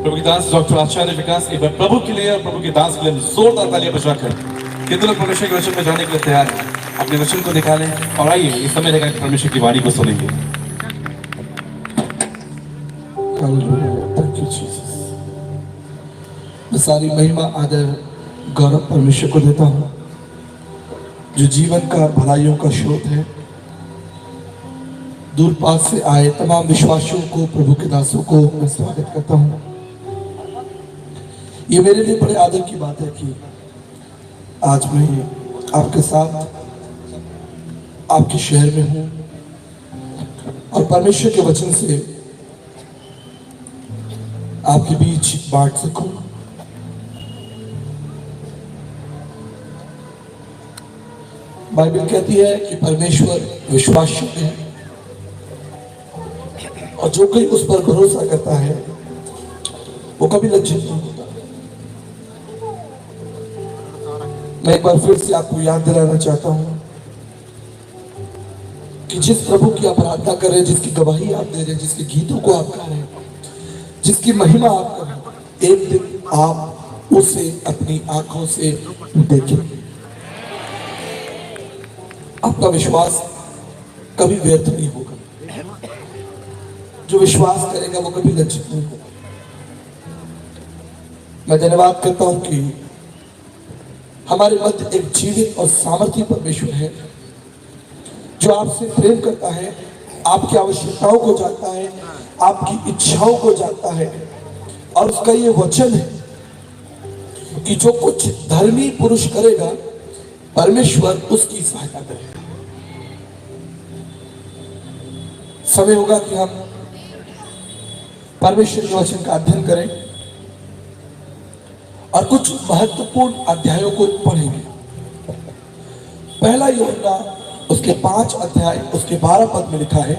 प्रभु की दास डॉक्टर आचार्य विकास एक बार प्रभु के लिए और प्रभु की दास के लिए जोरदार तालियां बजाकर कितने लोग परमेश्वर के वचन में जाने के लिए तैयार हैं? अपने वचन को निकालें और आइए इस समय रहेगा परमेश्वर की वाणी को सुनेंगे। Thank you Jesus. मैं सारी महिमा आदर गौरव परमेश्वर को देता हूँ जो जीवन का भलाइयों का स्रोत है। दूर पास से आए तमाम विश्वासियों को, प्रभु के दासों को मैं स्वागत करता हूँ। ये मेरे लिए बड़े आदर की बात है कि आज मैं आपके साथ आपके शहर में हूँ और परमेश्वर के वचन से आपके बीच बांट सकूं। बाइबल कहती है कि परमेश्वर विश्वास है और जो कोई उस पर भरोसा करता है वो कभी लज्जित नहीं होता। मैं एक बार फिर से आपको याद दिलाना चाहता हूं कि जिस प्रभु की आप आराधना कर रहे हैं, जिसकी गवाही आप दे रहे हैं, जिसके गीतों को आप गा रहे हैं, जिसकी महिमा आप कर रहे हैं, एक दिन आप उसे अपनी आंखों से देखेंगे। आपका विश्वास कभी व्यर्थ नहीं होगा। जो विश्वास करेगा वो कभी लज्जित नहीं होगा। मैं धन्यवाद करता हूं कि हमारे मध्य एक जीवित और सामर्थ्य परमेश्वर है जो आपसे प्रेम करता है, आपकी आवश्यकताओं को जानता है, आपकी इच्छाओं को जानता है। और उसका ये वचन है कि जो कुछ धर्मी पुरुष करेगा परमेश्वर उसकी सहायता करेगा। समय होगा कि हम परमेश्वर के वचन का अध्ययन करें और कुछ महत्वपूर्ण अध्यायों को पढ़ेंगे। पहला यूहन्ना उसके 5 अध्याय उसके 12 पद में लिखा है,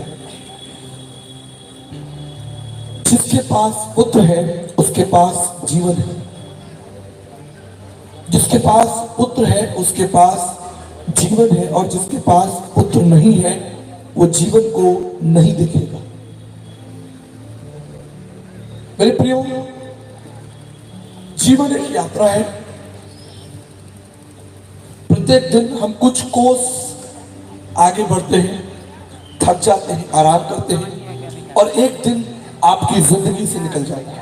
जिसके पास पुत्र है उसके पास जीवन है। जिसके पास पुत्र है उसके पास जीवन है, और जिसके पास पुत्र नहीं है वो जीवन को नहीं देखेगा। मेरे प्रियो, जीवन एक यात्रा है। प्रत्येक दिन हम कुछ कोस आगे बढ़ते हैं, थक जाते हैं, आराम करते हैं और एक दिन आपकी जिंदगी से निकल जाएगा।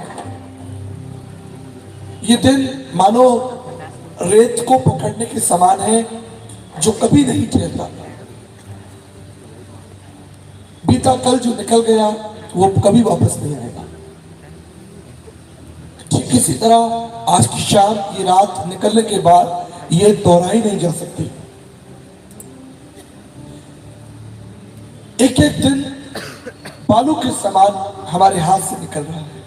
ये दिन मानो रेत को पकड़ने के समान है जो कभी नहीं ठहरता। बीता कल जो निकल गया वो कभी वापस नहीं आएगा। ठीक इसी तरह आज की शाम, ये रात निकलने के बाद ये दोहराई नहीं जा सकती। एक एक दिन बालू के समान हमारे हाथ से निकल रहा है।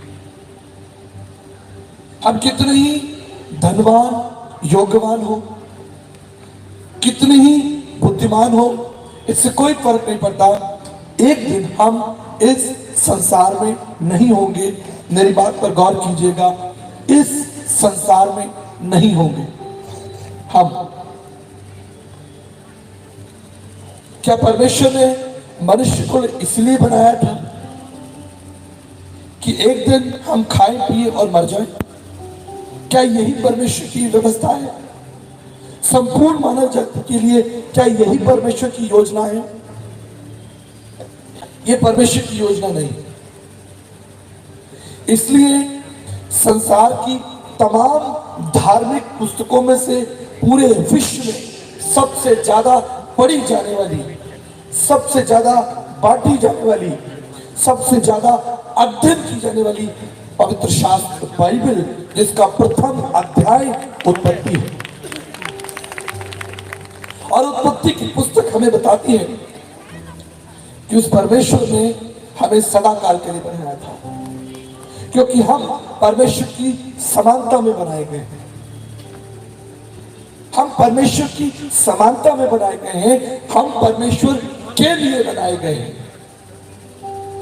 हम कितने ही धनवान, योग्यवान हो, कितने ही बुद्धिमान हो, इससे कोई फर्क नहीं पड़ता। एक दिन हम इस संसार में नहीं होंगे। मेरी बात पर गौर कीजिएगा, इस संसार में नहीं होंगे हम। क्या परमेश्वर ने मनुष्य को इसलिए बनाया था कि एक दिन हम खाएं पिए और मर जाएं? क्या यही परमेश्वर की व्यवस्था है संपूर्ण मानव जाति के लिए? क्या यही परमेश्वर की योजना है? यह परमेश्वर की योजना नहीं। इसलिए संसार की तमाम धार्मिक पुस्तकों में से पूरे विश्व में सबसे ज्यादा पढ़ी जाने वाली, सबसे ज्यादा बांटी जाने वाली, सबसे ज्यादा अध्ययन की जाने वाली पवित्र शास्त्र बाइबल, जिसका प्रथम अध्याय उत्पत्ति है। और उत्पत्ति की पुस्तक हमें बताती है कि उस परमेश्वर ने हमें सदा काल के लिए बनाया था, क्योंकि हम परमेश्वर की समानता में बनाए गए हैं। हम परमेश्वर की समानता में बनाए गए हैं, हम परमेश्वर के लिए बनाए गए हैं।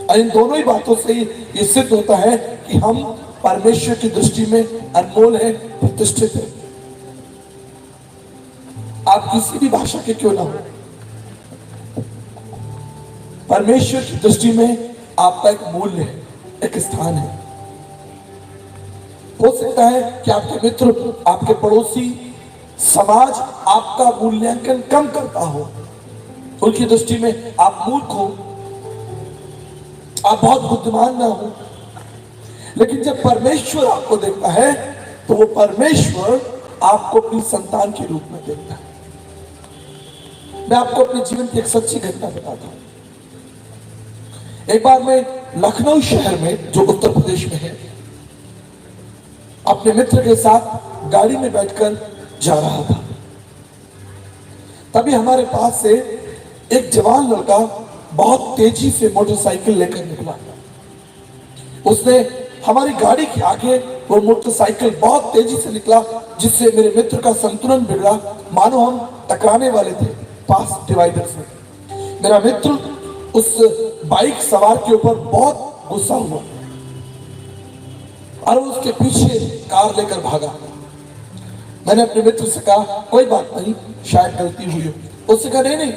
और इन दोनों ही बातों से ये सिद्ध होता है कि हम परमेश्वर की दृष्टि में अनमोल है, प्रतिष्ठित है। आप किसी भी भाषा के क्यों ना हो, परमेश्वर की दृष्टि में आपका एक मूल्य है, एक स्थान है। हो सकता है कि आपके मित्र, आपके पड़ोसी, समाज आपका मूल्यांकन कम करता हो, उनकी दृष्टि में आप मूर्ख हो, आप बहुत बुद्धिमान ना हो। लेकिन जब परमेश्वर आपको देखता है तो वो परमेश्वर आपको अपनी संतान के रूप में देखता है। मैं आपको अपने जीवन की एक सच्ची घटना बताता हूं। एक बार मैं लखनऊ शहर में, जो उत्तर प्रदेश में है, अपने मित्र के साथ गाड़ी में बैठकर जा रहा था। तभी हमारे पास से एक जवान लड़का बहुत तेजी से मोटरसाइकिल लेकर निकला। उसने हमारी गाड़ी के आगे वो मोटरसाइकिल बहुत तेजी से निकला, जिससे मेरे मित्र का संतुलन बिगड़ा, मानो हम टकराने वाले थे पास डिवाइडर से। मेरा मित्र उस बाइक सवार के ऊपर बहुत गुस्सा हुआ और उसके पीछे कार लेकर भागा। मैंने अपने मित्र से कहा, कोई बात नहीं, शायद गलती हुई हो। उससे कहा, नहीं,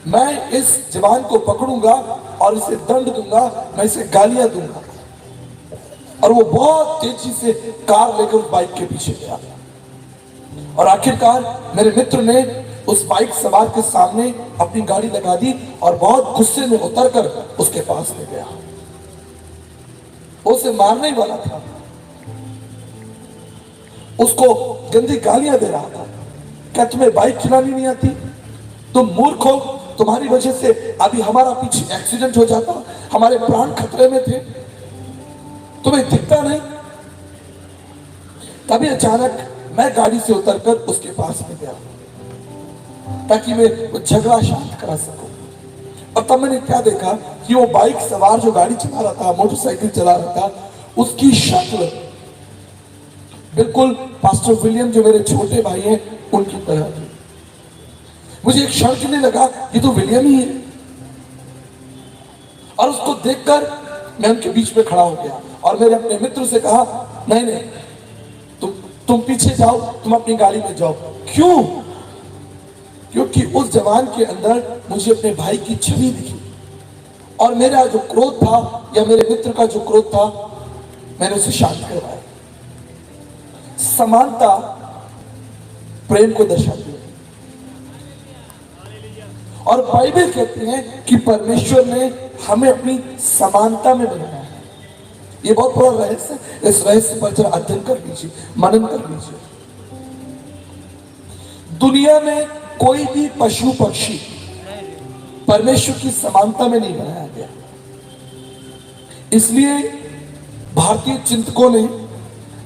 मैं इस जवान को पकड़ूंगा और इसे दंड दूंगा, मैं इसे गालियां दूंगा। और वो बहुत तेजी से कार लेकर उस बाइक के पीछे गया और आखिरकार मेरे मित्र ने उस बाइक सवार के सामने अपनी गाड़ी लगा दी और बहुत गुस्से में उतरकर उसके पास ले गया। उसे मारने ही वाला था, उसको गंदी गालियां दे रहा था। क्या तुम्हें बाइक चलानी नहीं आती? तुम मूर्ख हो, तुम्हारी वजह से अभी हमारा पीछे एक्सीडेंट हो जाता, हमारे प्राण खतरे में थे, तुम्हें दिखता नहीं? तभी अचानक मैं गाड़ी से उतरकर उसके पास में गया ताकि मैं वो झगड़ा शांत करा सकूं। और तब मैंने क्या देखा कि वो बाइक सवार जो गाड़ी चला रहा था, मोटरसाइकिल चला रहा था, उसकी शक्ल बिल्कुल पास्टर विलियम, जो मेरे छोटे भाई हैं, उनकी तरह थी। मुझे एक क्षण के लिए लगा कि तो विलियम ही है, और उसको देखकर मैं उनके बीच में खड़ा हो गया और मेरे अपने मित्र से कहा, नहीं, तुम पीछे जाओ, तुम अपनी गाड़ी में जाओ। क्यों? क्योंकि उस जवान के अंदर मुझे अपने भाई की छवि दिखी और मेरा जो क्रोध था या मेरे मित्र का जो क्रोध था, मैंने उसे शांत करवाया। समानता प्रेम को दर्शाती है और बाइबल कहती है कि परमेश्वर ने हमें अपनी समानता में बनाया है। ये बहुत बड़ा रहस्य, इस रहस्य पर जरा अध्ययन कर लीजिए, मनन कर लीजिए। दुनिया में कोई भी पशु पक्षी परमेश्वर की समानता में नहीं बनाया गया। इसलिए भारतीय चिंतकों ने,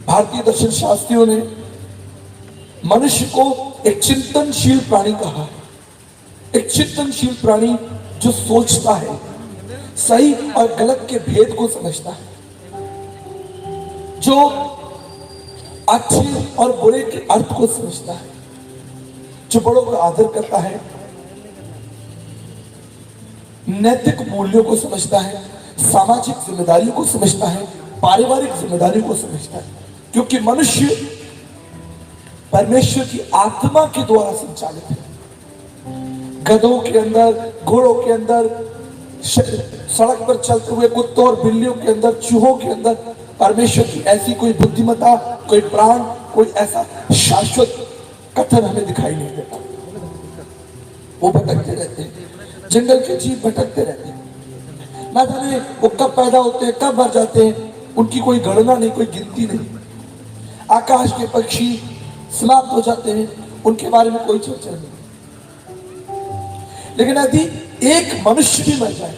भारतीय दर्शन शास्त्रियों ने मनुष्य को एक चिंतनशील प्राणी कहा है। एक चिंतनशील प्राणी जो सोचता है, सही और गलत के भेद को समझता है, जो अच्छे और बुरे के अर्थ को समझता है, जो बड़ों का आदर करता है, नैतिक मूल्यों को समझता है, सामाजिक जिम्मेदारियों को समझता है, पारिवारिक जिम्मेदारियों को समझता है। क्योंकि मनुष्य परमेश्वर की आत्मा के द्वारा संचालित है। गधों के अंदर, घोड़ों के अंदर, सड़क पर चलते हुए कुत्तों और बिल्लियों के अंदर, चूहों के अंदर परमेश्वर की ऐसी कोई बुद्धिमत्ता, कोई प्राण, कोई ऐसा शाश्वत कथन हमें दिखाई नहीं देता। वो भटकते रहते हैं, जंगल के जीव भटकते रहते हैं, ना जाने वो कब पैदा होते हैं, कब मर जाते हैं, उनकी कोई गणना नहीं, कोई गिनती नहीं। आकाश के पक्षी समाप्त हो जाते हैं, उनके बारे में कोई चर्चा नहीं। लेकिन यदि एक मनुष्य भी मर जाए,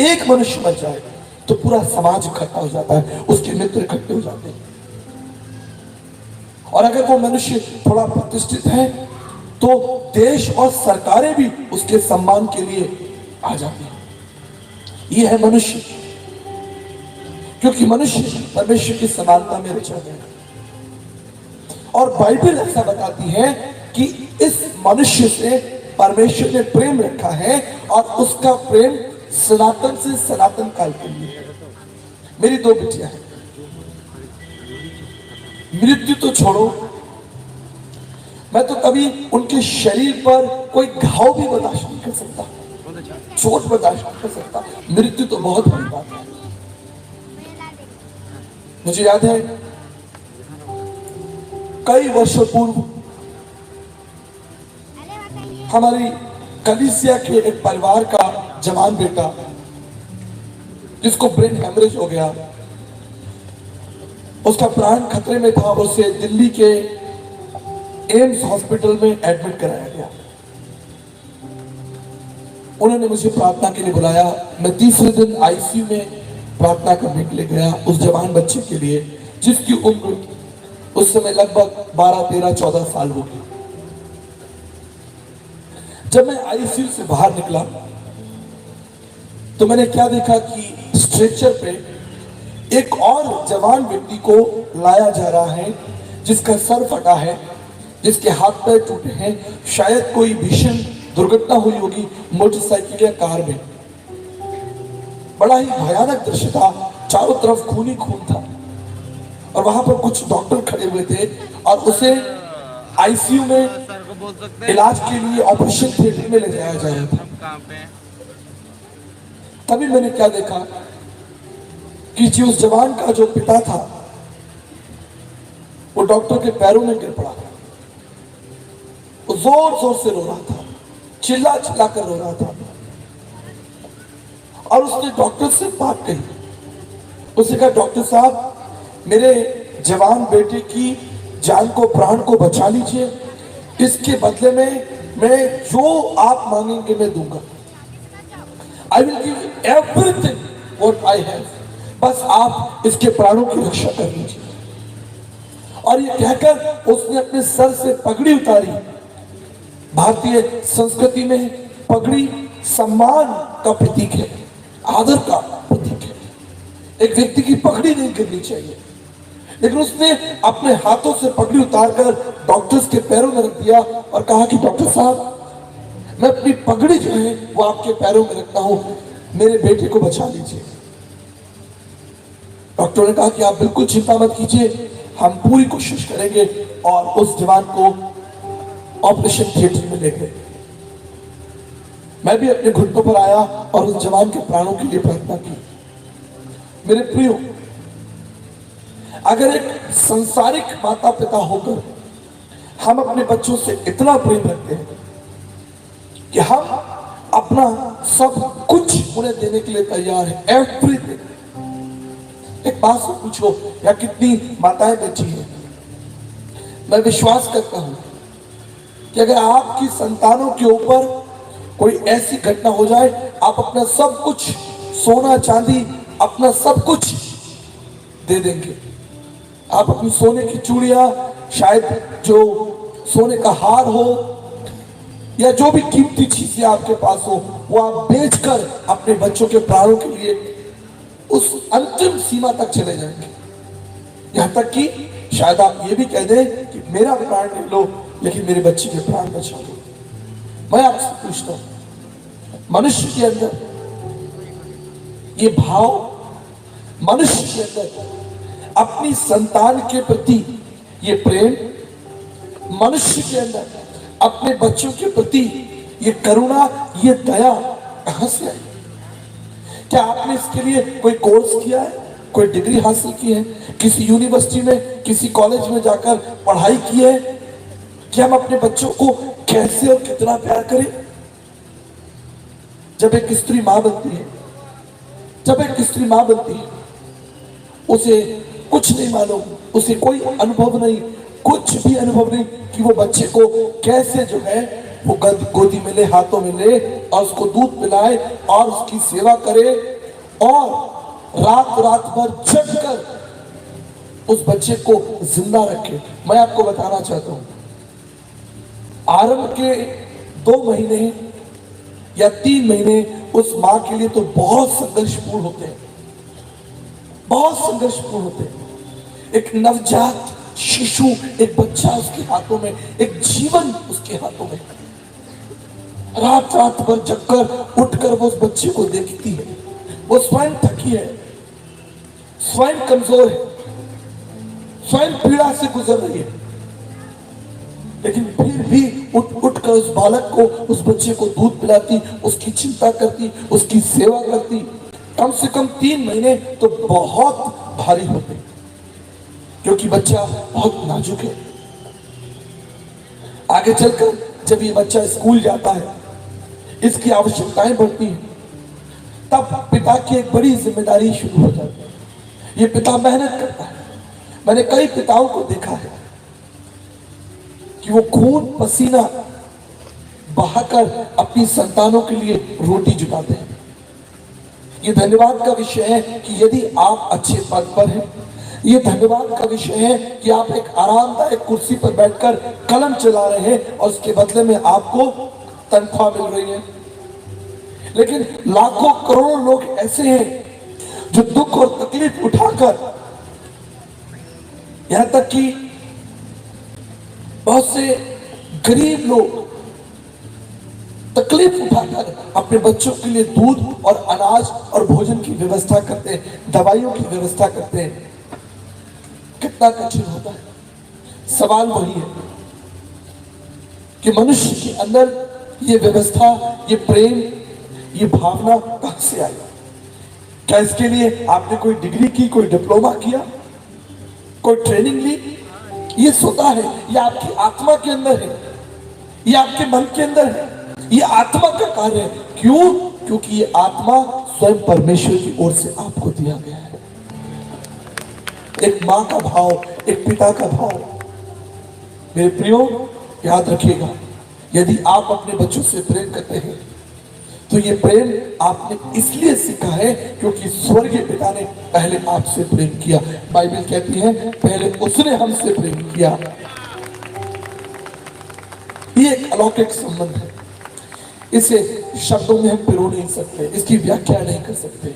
एक मनुष्य मर जाए, तो पूरा समाज इकट्ठा हो जाता है, उसके मित्र इकट्ठे हो जाते हैं। और अगर वो मनुष्य थोड़ा प्रतिष्ठित है तो देश और सरकारें भी उसके सम्मान के लिए आ जाती हैं। ये है मनुष्य, क्योंकि मनुष्य परमेश्वर की समानता में रचा गया है। और बाइबल ऐसा बताती है कि इस मनुष्य से परमेश्वर ने प्रेम रखा है और उसका प्रेम सनातन से सनातन काल के लिए है। मेरी दो बेटियां हैं, मृत्यु तो छोड़ो, मैं तो कभी उनके शरीर पर कोई घाव भी बर्दाश्त नहीं कर सकता, चोट बर्दाश्त नहीं कर सकता, मृत्यु तो बहुत बड़ी बात है। मुझे याद है कई वर्षों पूर्व हमारी कलीसिया के एक परिवार का जवान बेटा, जिसको ब्रेन हेमरेज हो गया, उसका प्राण खतरे में था, उसे दिल्ली के एम्स हॉस्पिटल में एडमिट कराया गया। उन्होंने मुझे प्रार्थना के लिए बुलाया। मैं तीसरे दिन आईसीयू में प्रार्थना करने के लिए गया उस जवान बच्चे के लिए, जिसकी उम्र उस समय लगभग 12, 13, 14 साल होगी। जब मैं आईसीयू से बाहर निकला तो मैंने क्या देखा कि स्ट्रेचर पे एक और जवान व्यक्ति को लाया जा रहा है, जिसका सर फटा है, जिसके हाथ पैर टूटे हैं। शायद कोई भीषण दुर्घटना हुई होगी मोटरसाइकिल या कार में। बड़ा ही भयानक दृश्य था, चारों तरफ खून ही खून था और वहां पर कुछ डॉक्टर खड़े हुए थे और उसे आईसीयू में इलाज के लिए ऑपरेशन थिएटर में ले जाया जा रहा था। तभी मैंने क्या देखा कि जो उस जवान का जो पिता था वो डॉक्टर के पैरों में गिर पड़ा। वो जोर जोर से रो रहा था, चिल्ला चिल्ला कर रो रहा था और उसने डॉक्टर से बात कही। उसने कहा, डॉक्टर साहब, मेरे जवान बेटे की जान को, प्राण को बचा लीजिए। इसके बदले में मैं जो आप मांगेंगे मैं दूंगा। I will give everything what I have, बस आप इसके प्राणों की रक्षा कर लीजिए। और ये कहकर उसने अपने सर से पगड़ी उतारी। भारतीय संस्कृति में पगड़ी सम्मान का प्रतीक है, आदर का प्रतीक है। एक व्यक्ति की पगड़ी नहीं गिरनी चाहिए, लेकिन उसने अपने हाथों से पगड़ी उतारकर डॉक्टर्स के पैरों में रख दिया और कहा कि डॉक्टर साहब, मैं अपनी पगड़ी जो है वो आपके पैरों में रखता हूं, मेरे बेटे को बचा लीजिए। डॉक्टर ने कहा कि आप बिल्कुल चिंता मत कीजिए, हम पूरी कोशिश करेंगे और उस जवान को ऑपरेशन थिएटर में ले गए। मैं भी अपने घुटनों पर आया और उस जवान के प्राणों के लिए प्रार्थना की। मेरे प्रियो, अगर एक संसारिक माता पिता होकर हम अपने बच्चों से इतना प्रेम रखते हैं कि हम अपना सब कुछ उन्हें देने के लिए तैयार है, एवरीथिंग। एक बात से पूछो, या कितनी माताएं बैठी हैं। मैं विश्वास करता हूं कि अगर आपकी संतानों के ऊपर कोई ऐसी घटना हो जाए, आप अपना सब कुछ, सोना चांदी, अपना सब कुछ दे देंगे। आप अपनी सोने की चूड़ियां, शायद जो सोने का हार हो या जो भी कीमती चीजें आपके पास हो, वो आप बेचकर अपने बच्चों के प्राणों के लिए उस अंतिम सीमा तक चले जाएंगे। यहां तक कि शायद आप ये भी कह दें कि मेरा प्राण ले लो, लेकिन मेरे बच्चे के प्राण बचा लो। मैं आपसे पूछता हूं, मनुष्य के अंदर ये भाव, मनुष्य के अंदर अपनी संतान के प्रति ये प्रेम, मनुष्य के अंदर अपने बच्चों के प्रति ये करुणा, ये दया कहां से आई? क्या आपने इसके लिए कोई कोर्स किया है, कोई डिग्री हासिल की है, किसी यूनिवर्सिटी में, किसी कॉलेज में जाकर पढ़ाई की है कि हम अपने बच्चों को कैसे और कितना प्यार करें? जब एक स्त्री मां बनती है, जब एक स्त्री मां बनती है, उसे कुछ नहीं मालूम, उसे कोई अनुभव नहीं, कुछ भी अनुभव नहीं कि वो बच्चे को कैसे जो है वो गोदी में ले, हाथों में ले और उसको दूध पिलाए और उसकी सेवा करे और रात रात भर जगकर उस बच्चे को जिंदा रखे। मैं आपको बताना चाहता हूं, आरंभ के 2 महीने या 3 महीने उस मां के लिए तो बहुत संघर्षपूर्ण होते हैं, बहुत संघर्षपूर्ण होते हैं। एक नवजात शिशु, एक बच्चा उसके हाथों में, एक जीवन उसके हाथों में, रात रात भर जगकर उठकर वो उस बच्चे को देखती है। वो स्वयं थकी है, स्वयं कमजोर है, स्वयं पीड़ा से गुजर रही है, लेकिन फिर भी उठ कर उस बालक को, उस बच्चे को दूध पिलाती, उसकी चिंता करती, उसकी सेवा करती। कम से कम 3 महीने तो बहुत भारी होते, क्योंकि बच्चा बहुत नाजुक है, आगे चलकर जब ये बच्चा स्कूल जाता है, इसकी आवश्यकताएं बढ़ती हैं, तब पिता की एक बड़ी जिम्मेदारी शुरू हो जाती है। ये पिता मेहनत करता है। मैंने कई पिताओं को देखा है कि वो खून पसीना बहाकर अपनी संतानों के लिए रोटी जुटाते हैं। ये धन्यवाद का विषय है कि यदि आप अच्छे पद पर हैं, ये धन्यवाद का विषय है कि आप एक आरामदायक कुर्सी पर बैठकर कलम चला रहे हैं और उसके बदले में आपको तनख्वाह मिल रही है। लेकिन लाखों करोड़ों लोग ऐसे हैं जो दुख और तकलीफ उठाकर, यहां तक कि बहुत से गरीब लोग तकलीफ उठाकर अपने बच्चों के लिए दूध और अनाज और भोजन की व्यवस्था करते हैं, दवाइयों की व्यवस्था करते हैं। कितना कठिन होता है। सवाल वही है कि मनुष्य के अंदर ये व्यवस्था, ये प्रेम, ये भावना कहां से आई? क्या इसके लिए आपने कोई डिग्री की, कोई डिप्लोमा किया, कोई ट्रेनिंग ली? ये स्वतः है, ये आपकी आत्मा के अंदर है, ये आपके मन के अंदर है, ये आत्मा का कार्य है। क्यों? क्योंकि ये आत्मा स्वयं परमेश्वर की ओर से आपको दिया गया है। एक मां का भाव, एक पिता का भाव। मेरे प्रियो, याद रखिएगा, यदि आप अपने बच्चों से प्रेम करते हैं तो ये प्रेम आपने इसलिए सीखा है क्योंकि स्वर्गीय पिता ने पहले आपसे प्रेम किया। बाइबल कहती है पहले उसने हमसे प्रेम किया। ये एक अलौकिक संबंध है, इसे शब्दों में हम पिरो नहीं सकते, इसकी व्याख्या नहीं कर सकते।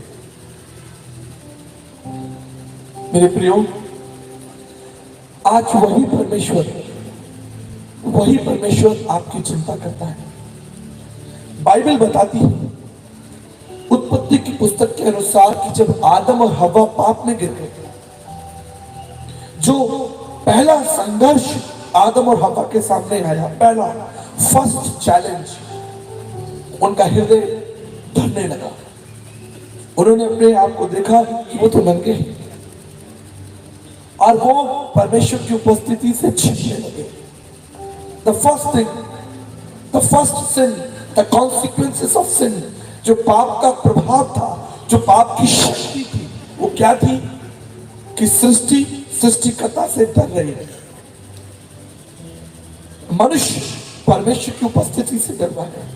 मेरे प्रियो, आज वही परमेश्वर आपकी चिंता करता है। बाइबल बताती है उत्पत्ति की पुस्तक के अनुसार कि जब आदम और हव्वा पाप में गिर गए, जो पहला संघर्ष आदम और हव्वा के सामने आया, पहला फर्स्ट चैलेंज, उनका हृदय धरने लगा। उन्होंने अपने आप को देखा कि वो तो नंगे हैं और वो परमेश्वर की उपस्थिति से छिपने लगे। The first thing, the first sin, the consequences of sin, जो पाप का प्रभाव था, जो पाप की शक्ति थी, वो क्या थी? कि सृष्टिकर्ता से डर रही है। मनुष्य परमेश्वर की उपस्थिति से डर रहा है।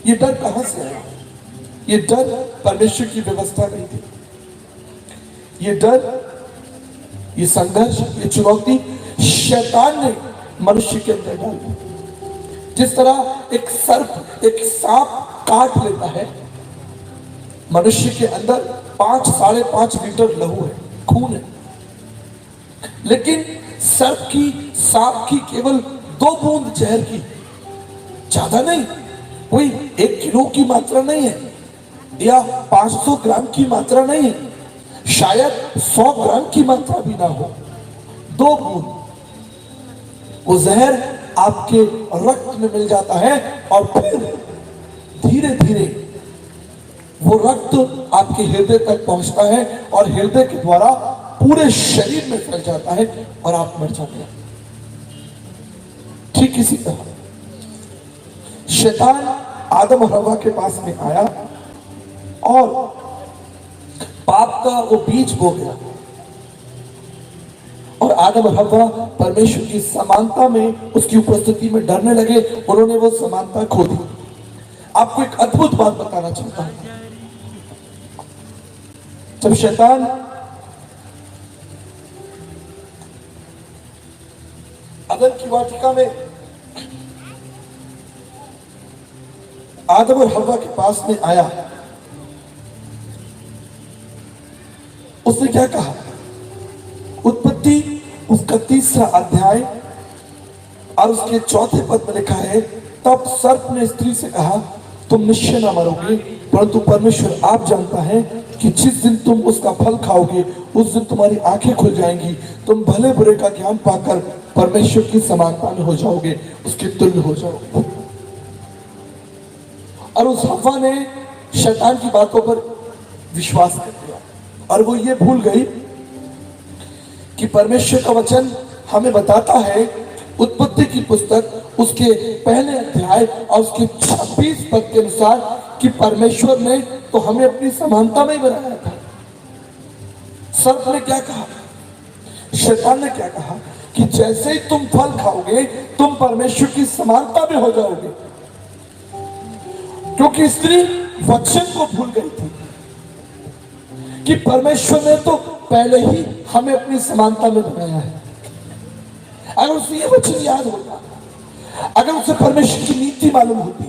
ये डर कहां से आया? ये डर परमेश्वर की व्यवस्था नहीं थी। ये डर, ये संघर्ष, ये चुनौती शैतान ने मनुष्य के अंदर डाल दी। जिस तरह एक सर्प, एक सांप काट लेता है, मनुष्य के अंदर 5-5.5 लीटर लहू है, खून है, लेकिन सर्प की, सांप की केवल 2 बूंद जहर की, ज्यादा नहीं, कोई 1 किलो की मात्रा नहीं है या 500 ग्राम की मात्रा नहीं है, शायद 100 ग्राम की मात्रा भी ना हो। 2 बूंद वो जहर आपके रक्त में मिल जाता है और फिर धीरे धीरे वो रक्त आपके हृदय तक पहुंचता है और हृदय के द्वारा पूरे शरीर में फैल जाता है और आप मर जाते हैं। ठीक इसी तरह शैतान आदम और हव्वा के पास में आया और पाप का वो बीज बो गया और आदम और हव्वा परमेश्वर की समानता में, उसकी उपस्थिति में डरने लगे। उन्होंने वो समानता खो दी। आपको एक अद्भुत बात बताना चाहता हूं। जब शैतान अदन की वाटिका में आदम और हव्वा के पास में आया, उसने क्या कहा? उत्पत्ति उसका 3रा अध्याय और उसके 4थे पद में लिखा है, तब सर्प ने स्त्री से कहा, तुम निश्चय न मरोगे, परंतु परमेश्वर आप जानता है कि जिस दिन तुम उसका फल खाओगे उस दिन तुम्हारी आंखें खुल जाएंगी, तुम भले बुरे का ज्ञान पाकर परमेश्वर की समानता में हो जाओगे, उसके तुल्य हो जाओगे। और उस हव्वा ने शैतान की बातों पर विश्वास कर दिया और वो ये भूल गई कि परमेश्वर का वचन हमें बताता है उत्पत्ति उत्पत्ति की पुस्तक उसके पहले अध्याय और उसके 26 पद के अनुसार कि परमेश्वर ने तो हमें अपनी समानता में ही बनाया था। सर्प ने क्या कहा, शैतान ने क्या कहा कि जैसे ही तुम फल खाओगे तुम परमेश्वर की समानता में हो जाओगे, क्योंकि स्त्री वचन को भूल गई थी कि परमेश्वर ने तो पहले ही हमें अपनी समानता में बनाया है। अगर उसे ये वचन याद होता, अगर उसे परमेश्वर की नीति मालूम होती,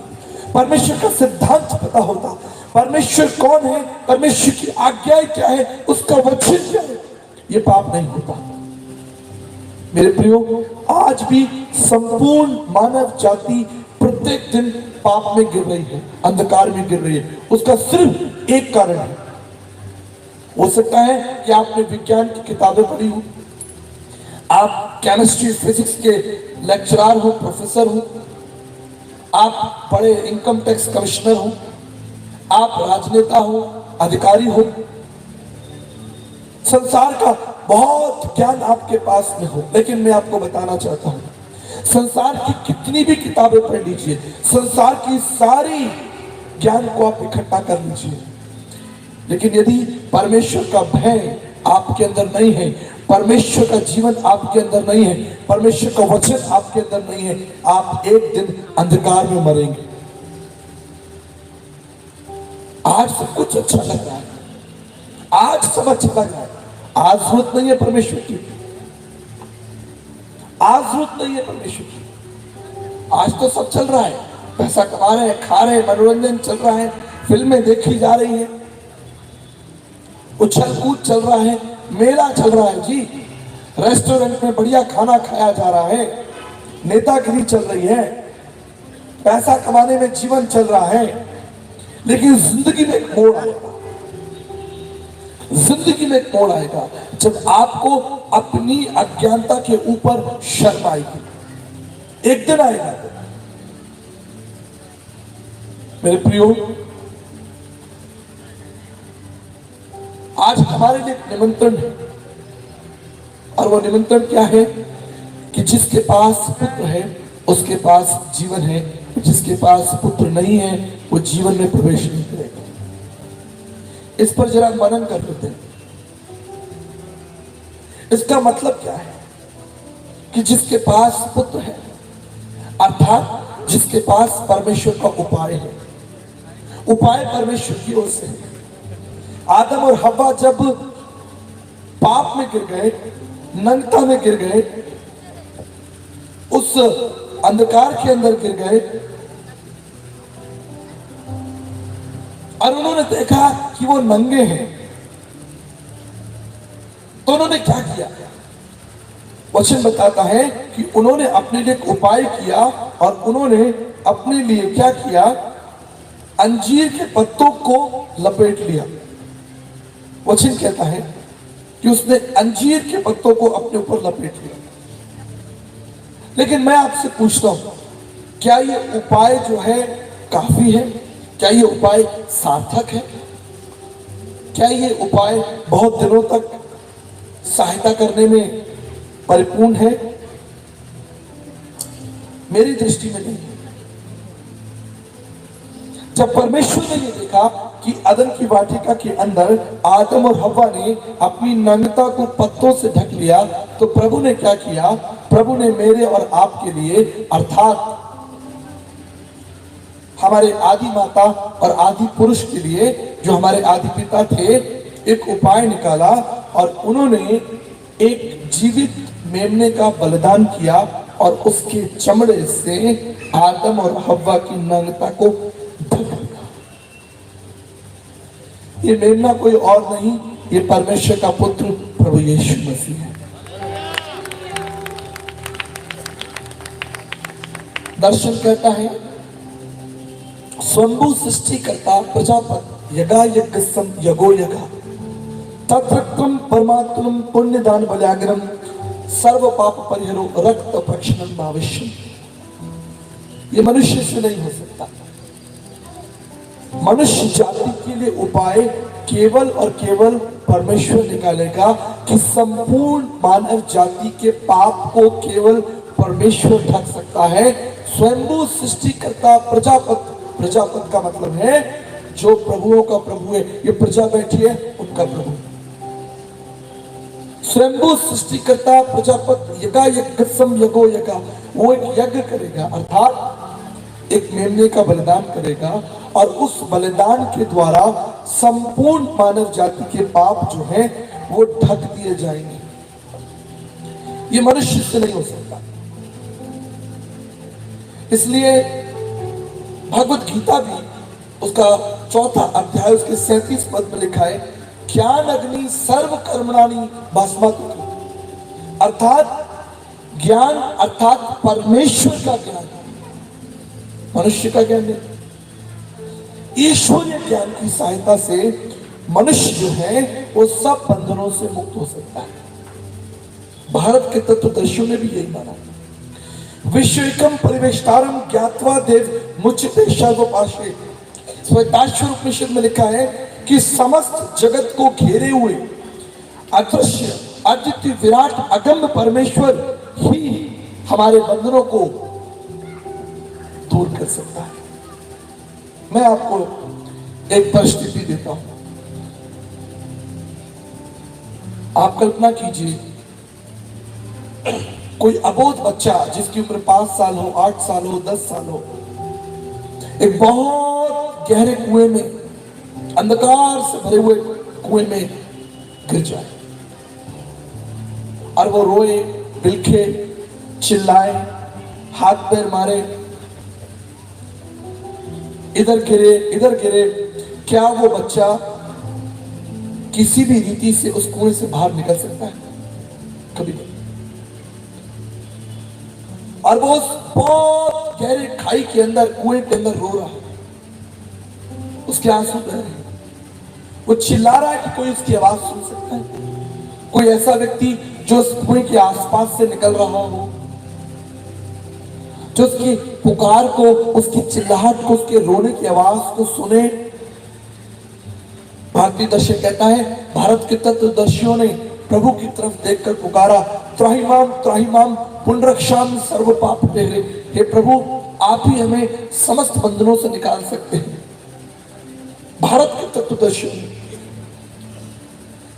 परमेश्वर का सिद्धांत पता होता, परमेश्वर कौन है, परमेश्वर की आज्ञाएं क्या है, उसका वचन क्या है, ये पाप नहीं होता। मेरे प्रियो, आज भी संपूर्ण मानव जाति प्रत्येक दिन पाप में गिर रही है, अंधकार में गिर रही है। उसका सिर्फ एक कारण है। हो सकता है कि आपने विज्ञान की किताबें पढ़ी हो, आप केमिस्ट्री फिजिक्स के लेक्चरर हो, प्रोफेसर हो, आप बड़े इनकम टैक्स कमिश्नर हो, आप राजनेता हो, अधिकारी हो, संसार का बहुत ज्ञान आपके पास में हो, लेकिन मैं आपको बताना चाहता हूं, संसार की कितनी भी किताबें पढ़ लीजिए, संसार की सारी ज्ञान को आप इकट्ठा कर लीजिए, लेकिन यदि परमेश्वर का भय आपके अंदर नहीं है, परमेश्वर का जीवन आपके अंदर नहीं है, परमेश्वर का वचन आपके अंदर नहीं है, आप एक दिन अंधकार में मरेंगे। आज सब कुछ अच्छा लग रहा है, आज सब अच्छा लग रहा है, आज जरूरत नहीं है परमेश्वर की, आज जरूरत नहीं है परमेश्वर की। आज तो सब चल रहा है, पैसा कमा रहे हैं, खा रहे हैं, मनोरंजन चल रहा है, फिल्में देखी जा रही है, उछल कूद चल रहा है, मेला चल रहा है जी, रेस्टोरेंट में बढ़िया खाना खाया जा रहा है, नेतागिरी चल रही है, पैसा कमाने में जीवन चल रहा है। लेकिन जिंदगी में एक मोड़ आएगा, जिंदगी में एक मोड़ आएगा जब आपको अपनी अज्ञानता के ऊपर शर्म आएगी। एक दिन आएगा। मेरे प्रियो, आज हमारे लिए एक निमंत्रण है, और वो निमंत्रण क्या है कि जिसके पास पुत्र है उसके पास जीवन है, जिसके पास पुत्र नहीं है वो जीवन में प्रवेश नहीं करेगा। इस पर जरा मनन कर लेते हैं। इसका मतलब क्या है कि जिसके पास पुत्र है, अर्थात जिसके पास परमेश्वर का उपाय है, उपाय परमेश्वर की ओर से है। आदम और हव्वा जब पाप में गिर गए, नग्नता में गिर गए, उस अंधकार के अंदर गिर गए, और उन्होंने देखा कि वो नंगे हैं, तो उन्होंने क्या किया? वचन बताता है कि उन्होंने अपने लिए एक उपाय किया, और उन्होंने अपने लिए क्या किया? अंजीर के पत्तों को लपेट लिया। वचन कहता है कि उसने अंजीर के पत्तों को अपने ऊपर लपेट लिया। लेकिन मैं आपसे पूछता हूं, क्या ये उपाय जो है काफी है? क्या ये उपाय सार्थक है? क्या ये उपाय बहुत दिनों तक सहायता करने में परिपूर्ण है? मेरी दृष्टि में नहीं है। जब परमेश्वर ने ये देखा कि अदन की वाटिका के अंदर आदम और हव्वा ने अपनी नग्नता को पत्तों से ढक लिया, तो प्रभु ने क्या किया? प्रभु ने मेरे और आपके लिए, अर्थात हमारे आदि माता और आदि पुरुष के लिए, जो हमारे आदि पिता थे, एक उपाय निकाला, और उन्होंने एक जीवित मेमने का बलिदान किया, और उसके चमड़े से आदम और हव्वा की नग्नता को ढक दिया। ये मेमना कोई और नहीं, ये परमेश्वर का पुत्र प्रभु यीशु मसीह है। दर्शन कहता है, स्वयंभू सृष्टि करता प्रजापति यगा यज्ञ सम यगो यगा तत्रक्रम परमात्मम पुण्यदान बल्याग्रम सर्व पाप परिहरो रक्त प्रक्षणम भाविष्यम। ये मनुष्य से नहीं हो सकता। मनुष्य जाति के लिए उपाय केवल और केवल परमेश्वर निकालेगा कि संपूर्ण मानव जाति के पाप को केवल परमेश्वर ढक सकता है। स्वयंभू सृष्टिकर्ता प्रजापति, प्रजापति का मतलब है जो प्रभुओं का प्रभु है। ये प्रजा बैठी है उनका प्रभु। स्वयंभू सृष्टिकर्ता प्रजापति यज्ञ यज्ञसम यगो यज्ञ, वो एक यज्ञ करेगा अर्थात एक मेमने का बलिदान करेगा और उस बलिदान के द्वारा संपूर्ण मानव जाति के पाप जो है वो ढक दिए जाएंगे। ये मनुष्य से नहीं हो सकता। इसलिए भगवत गीता भी उसका 4था अध्याय उसके 37 पद में लिखा है, ज्ञान अग्नि सर्व कर्मणानि भस्मातु, अर्थात ज्ञान अर्थात परमेश्वर का ज्ञान, मनुष्य का ज्ञान नहीं। ईश्वरीय ज्ञान की सहायता से मनुष्य जो है वो सब बंधनों से मुक्त हो सकता है। भारत के तत्वदर्शियों ने भी यही माना। विश्वकम परिवेष्टारम ज्ञात्वा देव मुच्यते सर्वपाशे, श्वेताश्वर उपनिषद में लिखा है कि समस्त जगत को घेरे हुए अदृश्य अद्वितीय विराट अगम्य परमेश्वर ही हमारे बंधनों को दूर कर सकता है। मैं आपको एक परिस्थिति देता हूं। आप कल्पना कीजिए कोई अबोध बच्चा जिसकी उम्र 5 साल हो, 8 साल हो, 10 साल हो, एक बहुत गहरे कुएं में, अंधकार से भरे हुए कुएं में गिर जाए और वो रोए, बिलखे, चिल्लाए, हाथ पैर मारे, इधर गिरे, क्या वो बच्चा किसी भी रीति से उस कुएं से बाहर निकल सकता है? कभी नहीं। और वो उस बहुत गहरे खाई के अंदर, कुएं के अंदर रो रहा है, उसके आंसू बह रहे हैं, वो चिल्ला रहा है कि कोई उसकी आवाज सुन सकता है? कोई ऐसा व्यक्ति जो उस कुएं के आसपास से निकल रहा हो, जो उसकी पुकार को, उसकी चिल्लाहट को, उसके रोने की आवाज को सुने? भारतीय दर्शन कहता है, भारत के तत्वदर्शियों ने प्रभु की तरफ देखकर पुकारा, त्राहिमाम पुनरक्षाम सर्व पाप तेरे, हे प्रभु आप ही हमें समस्त बंधनों से निकाल सकते हैं। भारत के तत्वदर्शियों ने,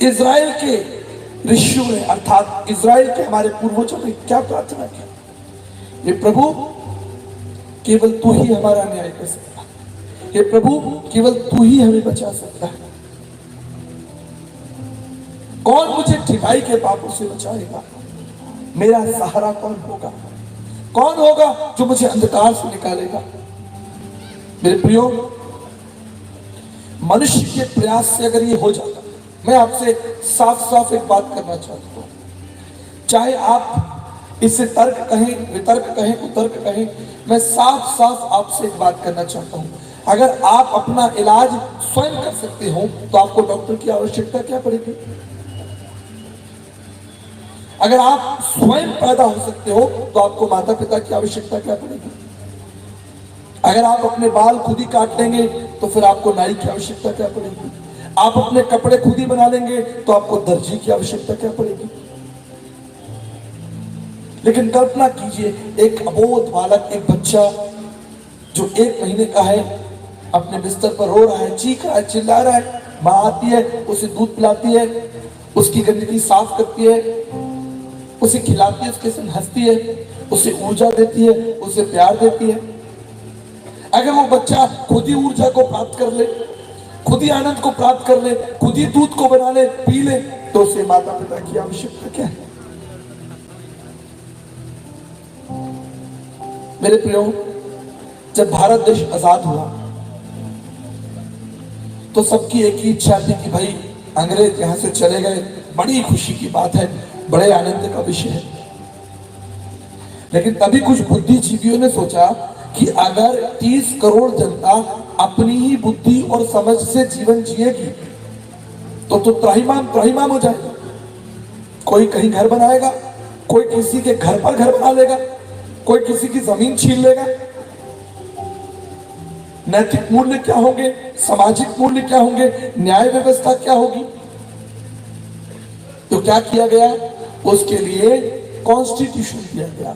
इजराइल के ऋषियों ने अर्थात इजराइल के हमारे पूर्वजों ने क्या प्रार्थना की? हे प्रभु केवल तू ही हमारा न्याय कर सकता है, हे प्रभु केवल तू ही हमें बचा सकता है। कौन मुझे ठिकाई के पापों से बचाएगा? मेरा सहारा कौन होगा? कौन होगा जो मुझे अंधकार से निकालेगा? मेरे प्रियो, मनुष्य के प्रयास से अगर ये हो जाता, मैं आपसे साफ साफ एक बात करना चाहता हूं, चाहे आप इसे तर्क कहें, वितर्क कहें, कुतर्क कहें, मैं साफ साफ आपसे एक बात करना चाहता हूं, अगर आप अपना इलाज स्वयं कर सकते हो तो आपको डॉक्टर की आवश्यकता क्या पड़ेगी? अगर आप स्वयं पैदा हो सकते हो तो आपको माता पिता की आवश्यकता क्या पड़ेगी? अगर आप अपने बाल खुद ही काट लेंगे तो फिर आपको नाई की आवश्यकता क्या पड़ेगी? आप अपने कपड़े खुद ही बना लेंगे तो आपको दर्जी की आवश्यकता क्या पड़ेगी? लेकिन कल्पना कीजिए, एक अबोध बालक, एक बच्चा जो 1 महीने का है, अपने बिस्तर पर रो रहा है, चीख रहा है, चिल्ला रहा है, माँ आती है, उसे दूध पिलाती है, उसकी गंदगी साफ करती है, उसे खिलाती है, उसके संग हंसती है, उसे ऊर्जा देती है, उसे प्यार देती है। अगर वो बच्चा खुद ही ऊर्जा को प्राप्त कर ले, खुद ही आनंद को प्राप्त कर ले, खुद ही दूध को बना ले, पी ले, तो उसे माता पिता की आवश्यकता क्या है? मेरे प्रियो, जब भारत देश आजाद हुआ तो सबकी एक ही इच्छा थी कि भाई अंग्रेज यहां से चले गए, बड़ी खुशी की बात है, बड़े आनंद का विषय है। लेकिन तभी कुछ बुद्धिजीवियों ने सोचा कि अगर 30 करोड़ जनता अपनी ही बुद्धि और समझ से जीवन जिएगी तो त्राहिमाम हो जाएगा। कोई कहीं घर बनाएगा, कोई किसी के घर पर घर बना लेगा, कोई किसी की जमीन छीन लेगा। नैतिक मूल्य क्या होंगे, सामाजिक मूल्य क्या होंगे, न्याय व्यवस्था क्या होगी? तो क्या किया गया? उसके लिए कॉन्स्टिट्यूशन दिया गया।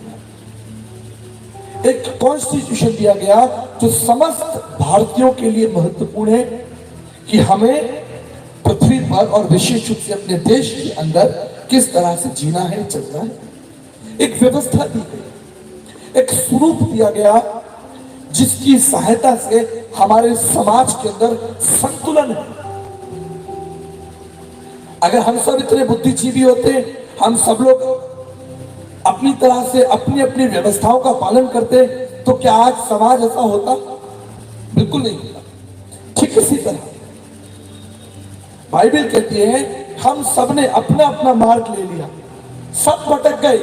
एक कॉन्स्टिट्यूशन दिया गया जो समस्त भारतीयों के लिए महत्वपूर्ण है कि हमें पृथ्वी पर और विशेष रूप से अपने देश के अंदर किस तरह से जीना है, चलना है। एक व्यवस्था दी गई, एक स्वरूप दिया गया जिसकी सहायता से हमारे समाज के अंदर संतुलन है। अगर हम सब इतने बुद्धिजीवी होते, हम सब लोग अपनी तरह से अपनी अपनी व्यवस्थाओं का पालन करते, तो क्या आज समाज ऐसा होता? बिल्कुल नहीं होता। ठीक इसी तरह बाइबल कहती है हम सब ने अपना अपना मार्ग ले लिया, सब भटक गए,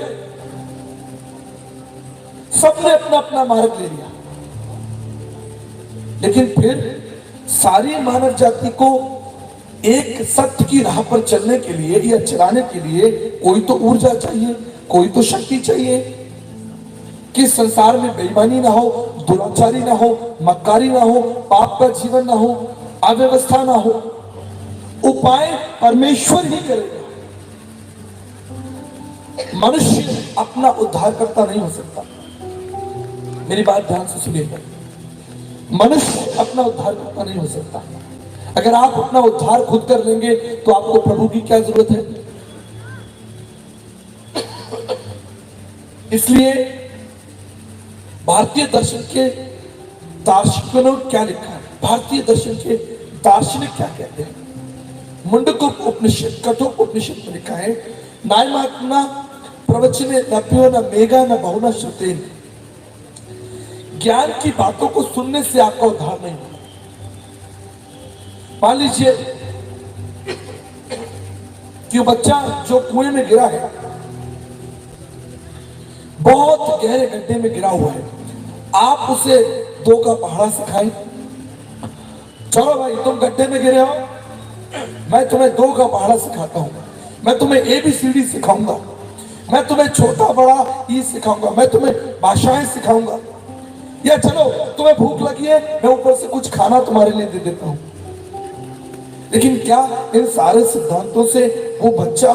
सबने अपना अपना मार्ग ले लिया, लेकिन फिर सारी मानव जाति को एक सत्य की राह पर चलने के लिए या चलाने के लिए कोई तो ऊर्जा चाहिए, कोई तो शक्ति चाहिए कि संसार में बेईमानी ना हो, दुराचारी ना हो, मक्कारी ना हो, पाप का जीवन ना हो, अव्यवस्था ना हो। उपाय परमेश्वर ही करेगा। मनुष्य अपना उद्धारकर्ता नहीं हो सकता। मेरी बात ध्यान से सुनिएगा, मनुष्य अपना उद्धारकर्ता नहीं हो सकता। अगर आप अपना उद्धार खुद कर लेंगे तो आपको प्रभु की क्या जरूरत है? इसलिए भारतीय दर्शन के दार्शनिकों ने क्या लिखा है, भारतीय दर्शन के दार्शनिक क्या कहते हैं? मुंडको उपनिषद, कठोप उपनिषद में लिखा है, नायमात्मा प्रवचने नभ्यो न मेघा न बहुना श्रुतेन। ज्ञान की बातों को सुनने से आपका उद्धार नहीं होगा। मान लीजिए कि बच्चा जो कुएं में गिरा है, बहुत गहरे गड्ढे में गिरा हुआ है, आप उसे 2 का पहाड़ा सिखाएं, चलो भाई तुम गड्ढे में गिरे हो, मैं तुम्हें 2 का पहाड़ा सिखाता हूं, मैं तुम्हें ABCD सिखाऊंगा, मैं तुम्हें छोटा बड़ा ई सिखाऊंगा, मैं तुम्हें भाषाएं सिखाऊंगा, या चलो तुम्हें भूख लगी है, मैं ऊपर से कुछ खाना तुम्हारे लिए दे देता हूं। लेकिन क्या इन सारे सिद्धांतों से वो बच्चा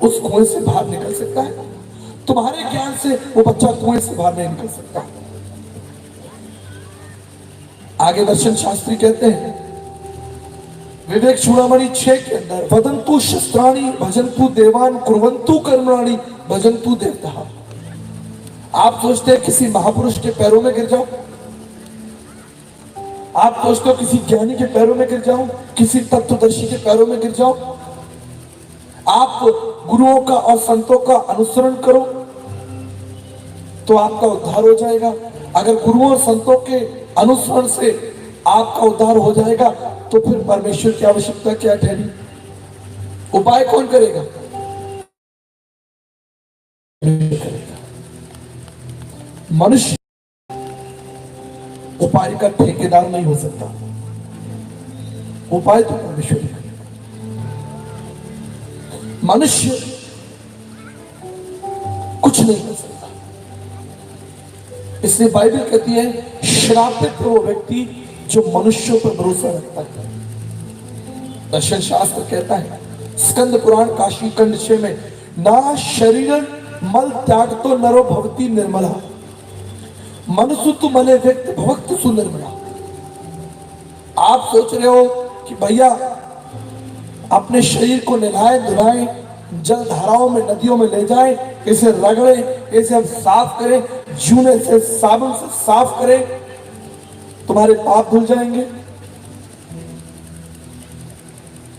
उस कुएं से बाहर निकल सकता है? तुम्हारे ज्ञान से वो बच्चा कुएं से बाहर नहीं निकल सकता। आगे दर्शन शास्त्री कहते हैं विवेक चूड़ामणि 6 के अंदर, वदंतु शस्त्राणि भजन्तु देवान कुर्वन्तु कर्माणि भजन्तु देवता। आप सोचते हैं किसी महापुरुष के पैरों में गिर जाओ, आप सोचते हो किसी ज्ञानी के पैरों में गिर जाओ, किसी तत्वदर्शी के पैरों में गिर जाओ, आप गुरुओं का और संतों का अनुसरण करो तो आपका उद्धार हो जाएगा। अगर गुरुओं और संतों के अनुसरण से आपका उद्धार हो जाएगा तो फिर परमेश्वर की आवश्यकता क्या ठहरी? उपाय कौन करेगा? मनुष्य उपाय का ठेकेदार नहीं हो सकता, उपाय तो परमेश्वर ही करेगा। मनुष्य कुछ नहीं कर सकता। इसलिए बाइबल कहती है श्रापित वो व्यक्ति जो मनुष्यों पर भरोसा रखता है। दर्शन शास्त्र कहता है स्कंद पुराण काशी खंड 6 में, ना शरीर मल त्याग तो नरो भवती निर्मला, मनसु तु मले व्यक्त भवक्त सुनिर्मला। आप सोच रहे हो कि भैया अपने शरीर को नहलाए धुलाएं, जल धाराओं में नदियों में ले जाएं, इसे रगड़े, इसे हम साफ करें, जूने से साबुन से साफ करें, तुम्हारे पाप धुल जाएंगे।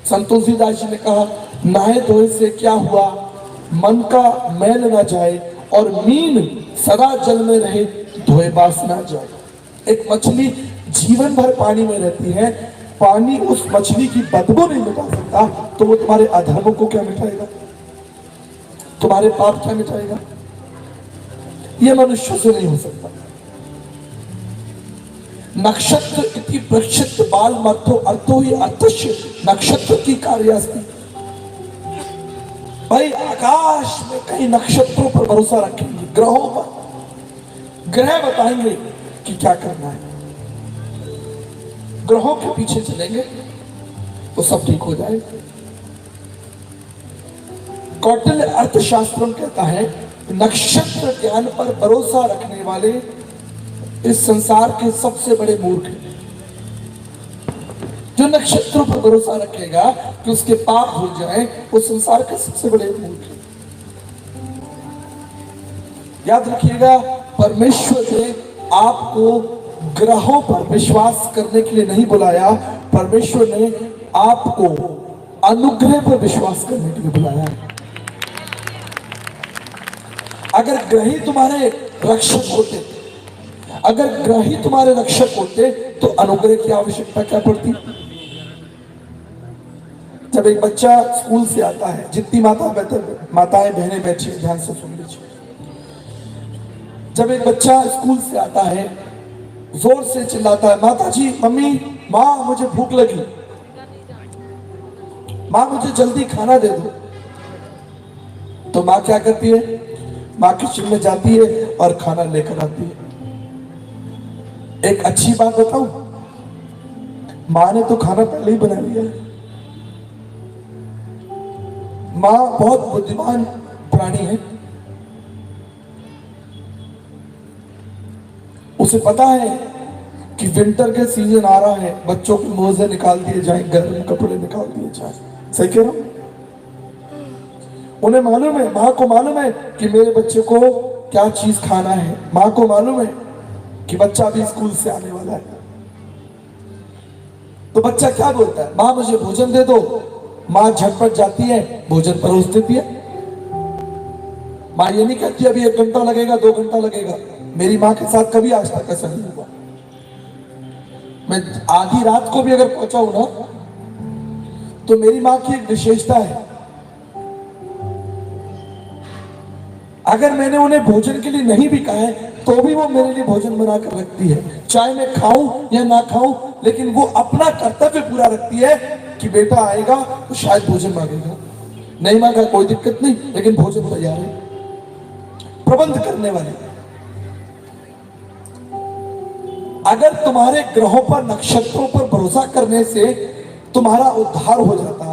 संत तुलसीदास जी ने कहा नहाए धोए से क्या हुआ, मन का मैल ना जाए और मीन सदा जल में रहे, धोए बास ना जाए। एक मछली जीवन भर पानी में रहती है, पानी उस मछली की बदबू नहीं मिटा सकता, तो वो तुम्हारे अधर्मों को क्या मिटाएगा? तुम्हारे पाप क्या मिटाएगा? ये मनुष्य से नहीं हो सकता। नक्षत्र इति प्रक्षिप्त बाल मर्थो अर्थो ही अर्थस्य नक्षत्र की कार्यास्ति। भाई आकाश में कई नक्षत्रों पर भरोसा रखेंगे, ग्रहों पर, ग्रह बताएंगे कि क्या करना है, ग्रहों के पीछे चलेंगे तो सब ठीक हो जाएगा। कौटिल्य अर्थशास्त्र कहता है नक्षत्र ज्ञान पर भरोसा रखने वाले इस संसार के सबसे बड़े मूर्ख हैं। जो नक्षत्रों पर भरोसा रखेगा कि उसके पाप भूल जाए, वो संसार के सबसे बड़े मूर्ख हैं। याद रखिएगा, परमेश्वर ने आपको ग्रहों पर विश्वास करने के लिए नहीं बुलाया, परमेश्वर ने आपको अनुग्रह पर विश्वास करने के लिए बुलाया है। अगर ग्रह ही तुम्हारे रक्षक होते, अगर ग्रह ही तुम्हारे रक्षक होते, तो अनुग्रह की आवश्यकता क्या पड़ती? जब एक बच्चा स्कूल से आता है, जितनी माताएं बहनें बैठी ध्यान से सुन लीजिए। जब एक बच्चा स्कूल से आता है, जोर से चिल्लाता है, माता जी, मम्मी, माँ मुझे भूख लगी, माँ मुझे जल्दी खाना दे दो। तो माँ क्या करती है? माँ किचन में जाती है और खाना लेकर आती है। एक अच्छी बात बताऊं, माँ ने तो खाना पहले ही बना लिया है। माँ बहुत बुद्धिमान प्राणी है। उसे पता है कि विंटर के सीजन आ रहा है, बच्चों के मोजे निकाल दिए जाए, गर्म कपड़े निकाल दिए जाए। सही कह रहा हूं? उन्हें मालूम है, माँ को मालूम है कि मेरे बच्चे को क्या चीज खाना है। माँ को मालूम है कि बच्चा भी स्कूल से आने वाला है। तो बच्चा क्या बोलता है? माँ मुझे भोजन दे दो। माँ झटपट जाती है, भोजन परोस देती है। माँ ये नहीं कहती अभी 1 घंटा लगेगा, 2 घंटा लगेगा। मेरी माँ के साथ कभी आज तक ऐसा नहीं हुआ। मैं आधी रात को भी अगर पहुंचा हूं ना, तो मेरी माँ की एक विशेषता है, अगर मैंने उन्हें भोजन के लिए नहीं भी कहा है, तो भी वो मेरे लिए भोजन बनाकर रखती है। चाहे मैं खाऊं या ना खाऊं, लेकिन वो अपना कर्तव्य पूरा रखती है कि बेटा आएगा तो शायद भोजन मांगेगा, नहीं मांगा कोई दिक्कत नहीं, लेकिन भोजन तैयार है। प्रबंध करने वाले। अगर तुम्हारे ग्रहों पर, नक्षत्रों पर भरोसा करने से तुम्हारा उद्धार हो जाता,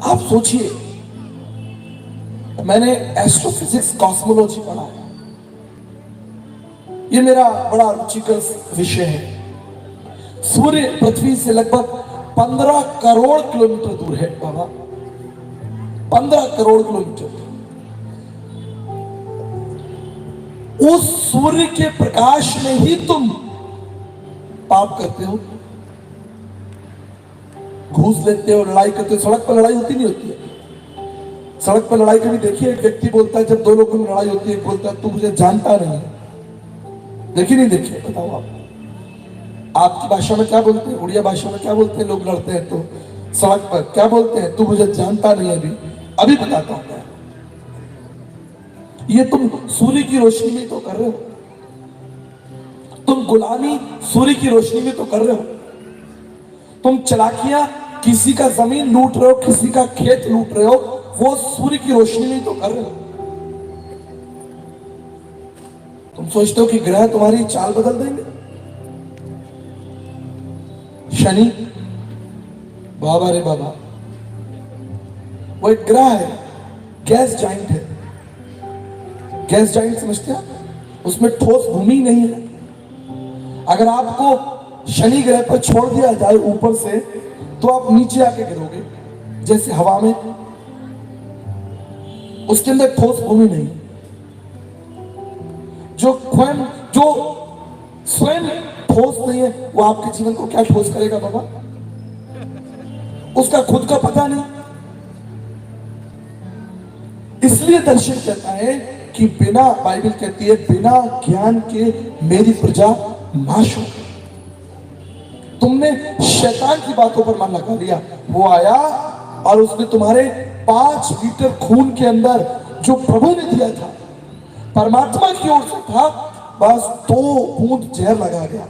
आप सोचिए, मैंने एस्ट्रोफिजिक्स, कॉस्मोलॉजी पढ़ा है। ये मेरा बड़ा रुचिकर विषय है। सूर्य पृथ्वी से लगभग 15 करोड़ किलोमीटर दूर है बाबा, 15 करोड़ किलोमीटर। उस सूर्य के प्रकाश में ही तुम पाप करते हो, घूस लेते हो, लड़ाई करते हो। सड़क पर लड़ाई होती नहीं होती है? सड़क पर लड़ाई कभी देखिए? एक व्यक्ति बोलता है, जब दो लोगों में लड़ाई होती है, बोलता है तू मुझे जानता नहीं। देखी नहीं देखिए? बताओ आप, आपकी भाषा में क्या बोलते हैं? उड़िया भाषा में क्या बोलते हैं? लोग लड़ते हैं तो सड़क पर क्या बोलते हैं? तू मुझे जानता नहीं, अभी बताता हूं। ये तुम सूर्य की रोशनी में तो कर रहे हो, तुम गुलामी सूर्य की रोशनी में तो कर रहे हो। तुम चालाकियां किसी का जमीन लूट रहे हो, किसी का खेत लूट रहे हो, वो सूर्य की रोशनी में तो कर रहे हो। तुम सोचते हो कि ग्रह तुम्हारी चाल बदल देंगे? शनि, बाबा रे बाबा, वो एक ग्रह है, गैस जाइंट है। गैस जाइंट समझते हैं? उसमें ठोस भूमि नहीं है। अगर आपको शनि ग्रह पर छोड़ दिया जाए ऊपर से, तो आप नीचे आके गिरोगे जैसे हवा में। उसके अंदर ठोस भूमि नहीं। जो स्वयं ठोस नहीं है, वो आपके जीवन को क्या ठोस करेगा बाबा? उसका खुद का पता नहीं। इसलिए दर्शन कहता है कि बिना, बाइबल कहती है, बिना ज्ञान के मेरी प्रजा नाश हो। तुमने शैतान की बातों पर मन लगा लिया। वो आया और उसने तुम्हारे 5 लीटर खून के अंदर जो प्रभु ने दिया था, परमात्मा की ओर से था, बस 2 बूंद जहर लगा गया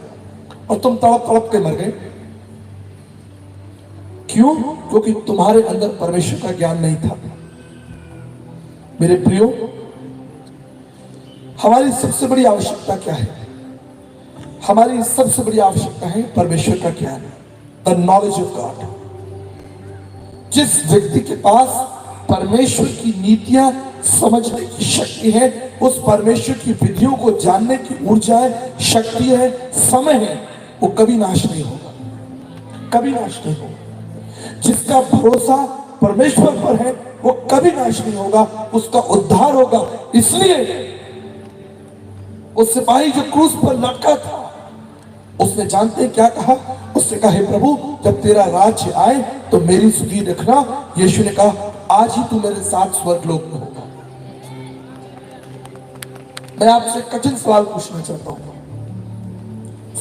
और तुम तड़प तड़प के मर गए। क्यों? क्योंकि तुम्हारे अंदर परमेश्वर का ज्ञान नहीं था। मेरे प्रियो, हमारी सबसे बड़ी आवश्यकता क्या है? हमारी सबसे बड़ी आवश्यकता है परमेश्वर का ज्ञान, द नॉलेज ऑफ गॉड। जिस व्यक्ति के पास परमेश्वर की नीतियां समझने की शक्ति है, उस परमेश्वर की विधियों को जानने की ऊर्जा है, शक्ति है, समय है, वो कभी नाश नहीं होगा, कभी नाश नहीं होगा। जिसका भरोसा परमेश्वर पर है वो कभी नाश नहीं होगा, उसका उद्धार होगा। इसलिए उस सिपाही जो क्रूस पर लटका था, उसने जानते क्या कहा? उसने कहा, हे प्रभु, जब तेरा राज्य आए तो मेरी सुधि रखना। यीशु ने कहा, आज ही तू मेरे साथ स्वर्गलोक में होगा। मैं आपसे कठिन सवाल पूछना चाहता हूं।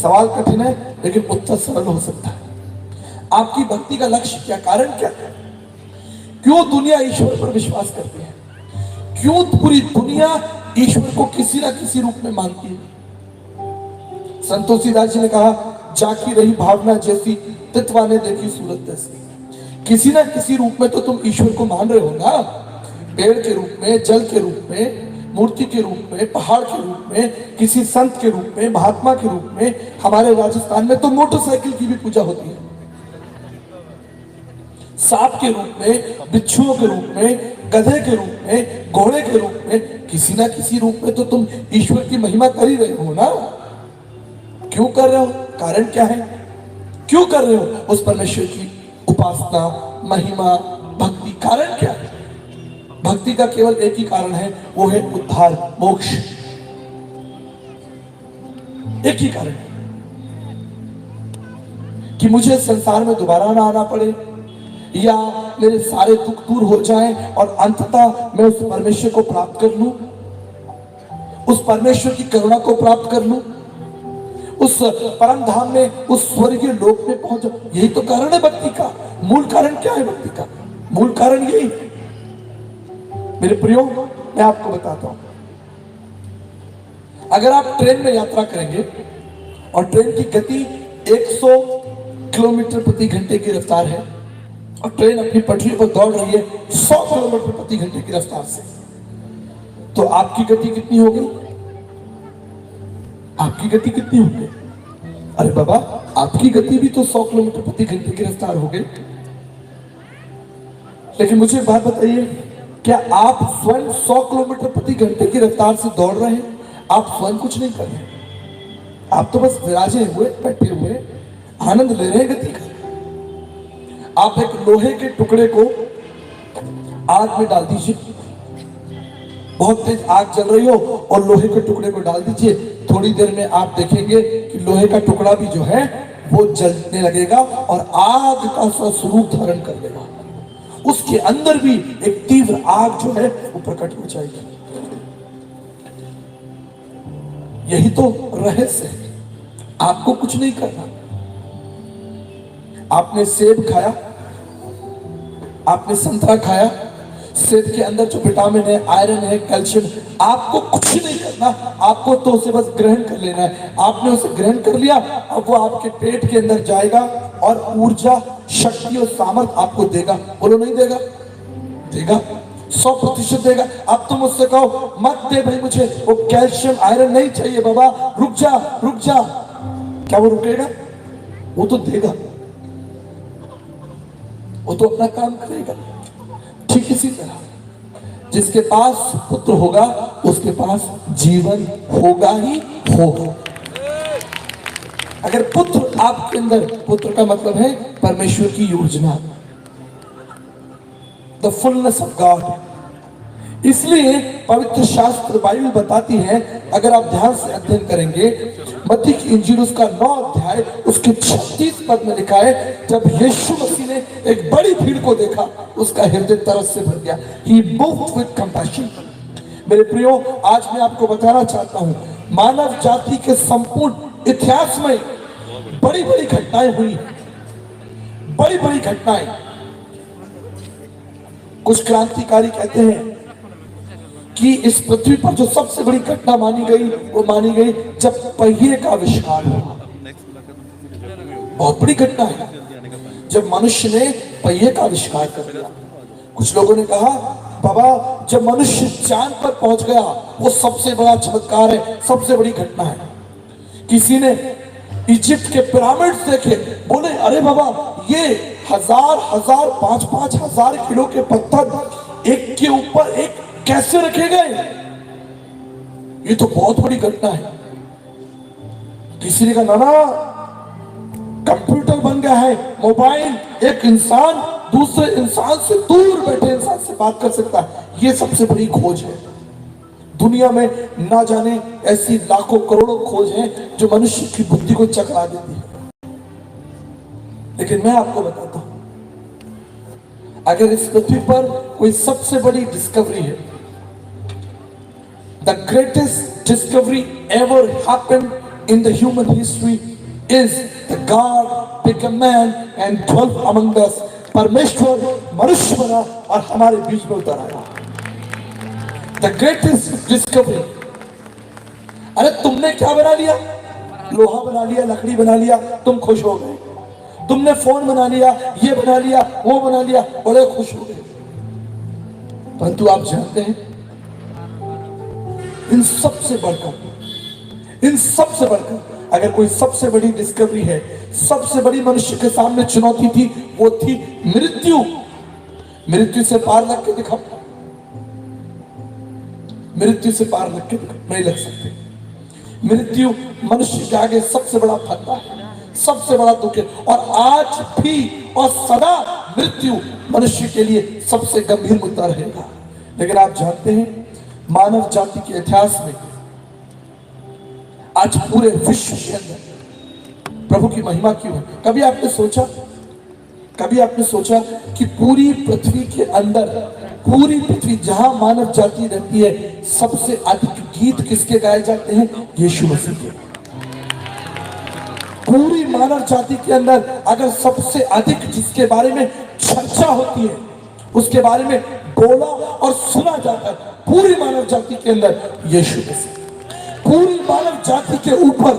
सवाल कठिन है लेकिन उत्तर सरल हो सकता है। आपकी भक्ति का लक्ष्य क्या, कारण क्या है? क्यों दुनिया ईश्वर पर विश्वास करती है? क्यों पूरी दुनिया ईश्वर को किसी ना किसी रूप में मानती है? संत तुलसीदास जी ने कहा, जाकी रही भावना जैसी, तितवा ने देखी सूरत जैसी। किसी ना किसी रूप में तो तुम ईश्वर को मान रहे हो ना, पेड़ के रूप में, जल के रूप में, मूर्ति के रूप में, पहाड़ के रूप में, किसी संत के रूप में, महात्मा के रूप में। हमारे राजस्थान में तो मोटरसाइकिल की भी पूजा होती है, सांप के रूप में, बिच्छुओं के रूप में, गधे के रूप में, घोड़े के रूप में। किसी ना किसी रूप में तो तुम ईश्वर की महिमा कर ही रहे हो ना। क्यों कर रहे हो? कारण क्या है? क्यों कर रहे हो उस परमेश्वर की उपासना, महिमा, भक्ति? कारण क्या है? भक्ति का केवल एक ही कारण है, वो है उद्धार, मोक्ष। एक ही कारण है कि मुझे संसार में दोबारा ना आना पड़े, या मेरे सारे दुख दूर हो जाएं और अंततः मैं उस परमेश्वर को प्राप्त कर लूं, उस परमेश्वर की करुणा को प्राप्त कर लूं, उस परम धाम में, उस स्वर्गीय लोक में पहुंच जाऊं। यही तो कारण है भक्ति का। मूल कारण क्या है भक्ति का? मूल कारण यही है। मेरे प्रियो, मैं आपको बताता हूं, अगर आप ट्रेन में यात्रा करेंगे और ट्रेन की गति 100 किलोमीटर प्रति घंटे की रफ्तार है और ट्रेन अपनी पटरी पर दौड़ रही है 100 किलोमीटर प्रति घंटे की रफ्तार से, तो आपकी गति कितनी होगी? आपकी गति कितनी होगी? अरे बाबा, आपकी गति भी तो 100 किलोमीटर प्रति घंटे की रफ्तार हो गई। लेकिन मुझे एक बात बताइए, क्या आप स्वयं 100 किलोमीटर प्रति घंटे की रफ्तार से दौड़ रहे हैं? आप स्वयं कुछ नहीं कर रहे, आप तो बस विराजे हुए, बैठे हुए, आनंद ले रहे हैं गति का। आप एक लोहे के टुकड़े को आग में डाल दीजिए, बहुत तेज आग जल रही हो और लोहे के टुकड़े को डाल दीजिए, थोड़ी देर में आप देखेंगे कि लोहे का टुकड़ा भी जो है वो जलने लगेगा और आग का स्वरूप धारण कर लेगा। उसके अंदर भी एक तीव्र आग जो है वो प्रकट हो जाएगी। यही तो रहस्य है। आपको कुछ नहीं करना। आपने सेब खाया, आपने संतरा खाया, सेब के अंदर जो विटामिन है, आयरन है, कैल्शियम, आपको कुछ नहीं करना, आपको तो उसे बस ग्रहण कर लेना है। आपने उसे ग्रहण कर लिया, अब वो आपके पेट के अंदर जाएगा और ऊर्जा, शक्ति और सामर्थ्य आपको देगा। बोलो नहीं देगा? देगा, 100% देगा। अब तुम मुझसे कहो, मत दे भाई, मुझे वो कैल्शियम आयरन नहीं चाहिए बाबा, रुक जा रुक जा, क्या वो रुकेगा? वो तो देगा, वो तो अपना काम करेगा। ठीक इसी तरह जिसके पास पुत्र होगा उसके पास जीवन होगा ही होगा। अगर पुत्र आपके अंदर, पुत्र का मतलब है परमेश्वर की योजना, द फुलनेस ऑफ गॉड। इसलिए पवित्र शास्त्र बाइबल बताती है, अगर आप ध्यान से अध्ययन करेंगे, मत्ती की इंजील उसका 9 अध्याय उसके 36 पद में लिखा है, जब यीशु मसीह ने एक बड़ी भीड़ को देखा, उसका हृदय तरस से भर गया। He moved with compassion। मेरे प्रियो, आज मैं आपको बताना चाहता हूं, मानव जाति के संपूर्ण इतिहास में बड़ी बड़ी घटनाएं हुई, बड़ी बड़ी घटनाएं। कुछ क्रांतिकारी कहते हैं कि इस पृथ्वी पर जो सबसे बड़ी घटना मानी गई, वो मानी गई जब पहिए का आविष्कार हुआ। बहुत बड़ी घटना है जब मनुष्य ने पहिए का आविष्कार कर दिया। कुछ लोगों ने कहा, बाबा, जब मनुष्य चांद पर पहुंच गया, वो सबसे बड़ा चमत्कार है, सबसे बड़ी घटना है। किसी ने इजिप्ट के पिरामिड्स देखे, बोले, अरे बाबा, ये 1000 1000 5-5 हजार किलो के पत्थर एक के ऊपर एक कैसे रखे गए? ये तो बहुत बड़ी घटना है। किसी ने कहा ना, कंप्यूटर बन गया है, मोबाइल, एक इंसान दूसरे इंसान से, दूर बैठे इंसान से बात कर सकता है। ये सबसे बड़ी खोज है। दुनिया में ना जाने ऐसी लाखों करोड़ों खोज हैं जो मनुष्य की बुद्धि को चकरा देती है। लेकिन मैं आपको बताता हूं, अगर इस पृथ्वी पर कोई सबसे बड़ी डिस्कवरी है, the greatest discovery ever happened in the human history is the God became man and dwelt among us. परमेश्वर मनुष्य बना और हमारे बीच में उतर आया। The greatest discovery. अरे तुमने क्या बना लिया? लोहा बना लिया, लकड़ी बना लिया, तुम खुश हो गए। तुमने फोन बना लिया, ये बना लिया, वो बना लिया, बड़े खुश हो गए। परंतु आप जानते हैं, इन सबसे बढ़कर अगर कोई सबसे बड़ी डिस्कवरी है, सबसे बड़ी मनुष्य के सामने चुनौती थी, वो थी मृत्यु। मृत्यु से पार लग के दिखाओ, मृत्यु से पार लग के दिखाओ, नहीं लग सकते। मृत्यु मनुष्य के आगे सबसे बड़ा फंदा है, सबसे बड़ा दुख है। और आज भी और सदा मृत्यु मनुष्य के लिए सबसे गंभीर मुद्दा रहेगा। लेकिन आप जानते हैं, मानव जाति के इतिहास में आज पूरे विश्व के अंदर प्रभु की महिमा क्यों है? कभी आपने सोचा कि पूरी पृथ्वी के अंदर, पूरी पृथ्वी जहां मानव जाति रहती है, सबसे अधिक गीत किसके गाए जाते हैं? यीशु मसीह के। पूरी मानव जाति के अंदर अगर सबसे अधिक जिसके बारे में चर्चा होती है, उसके बारे में बोला और सुना जाता है, पूरी मानव जाति के अंदर यीशु मसीह। पूरी मानव जाति के ऊपर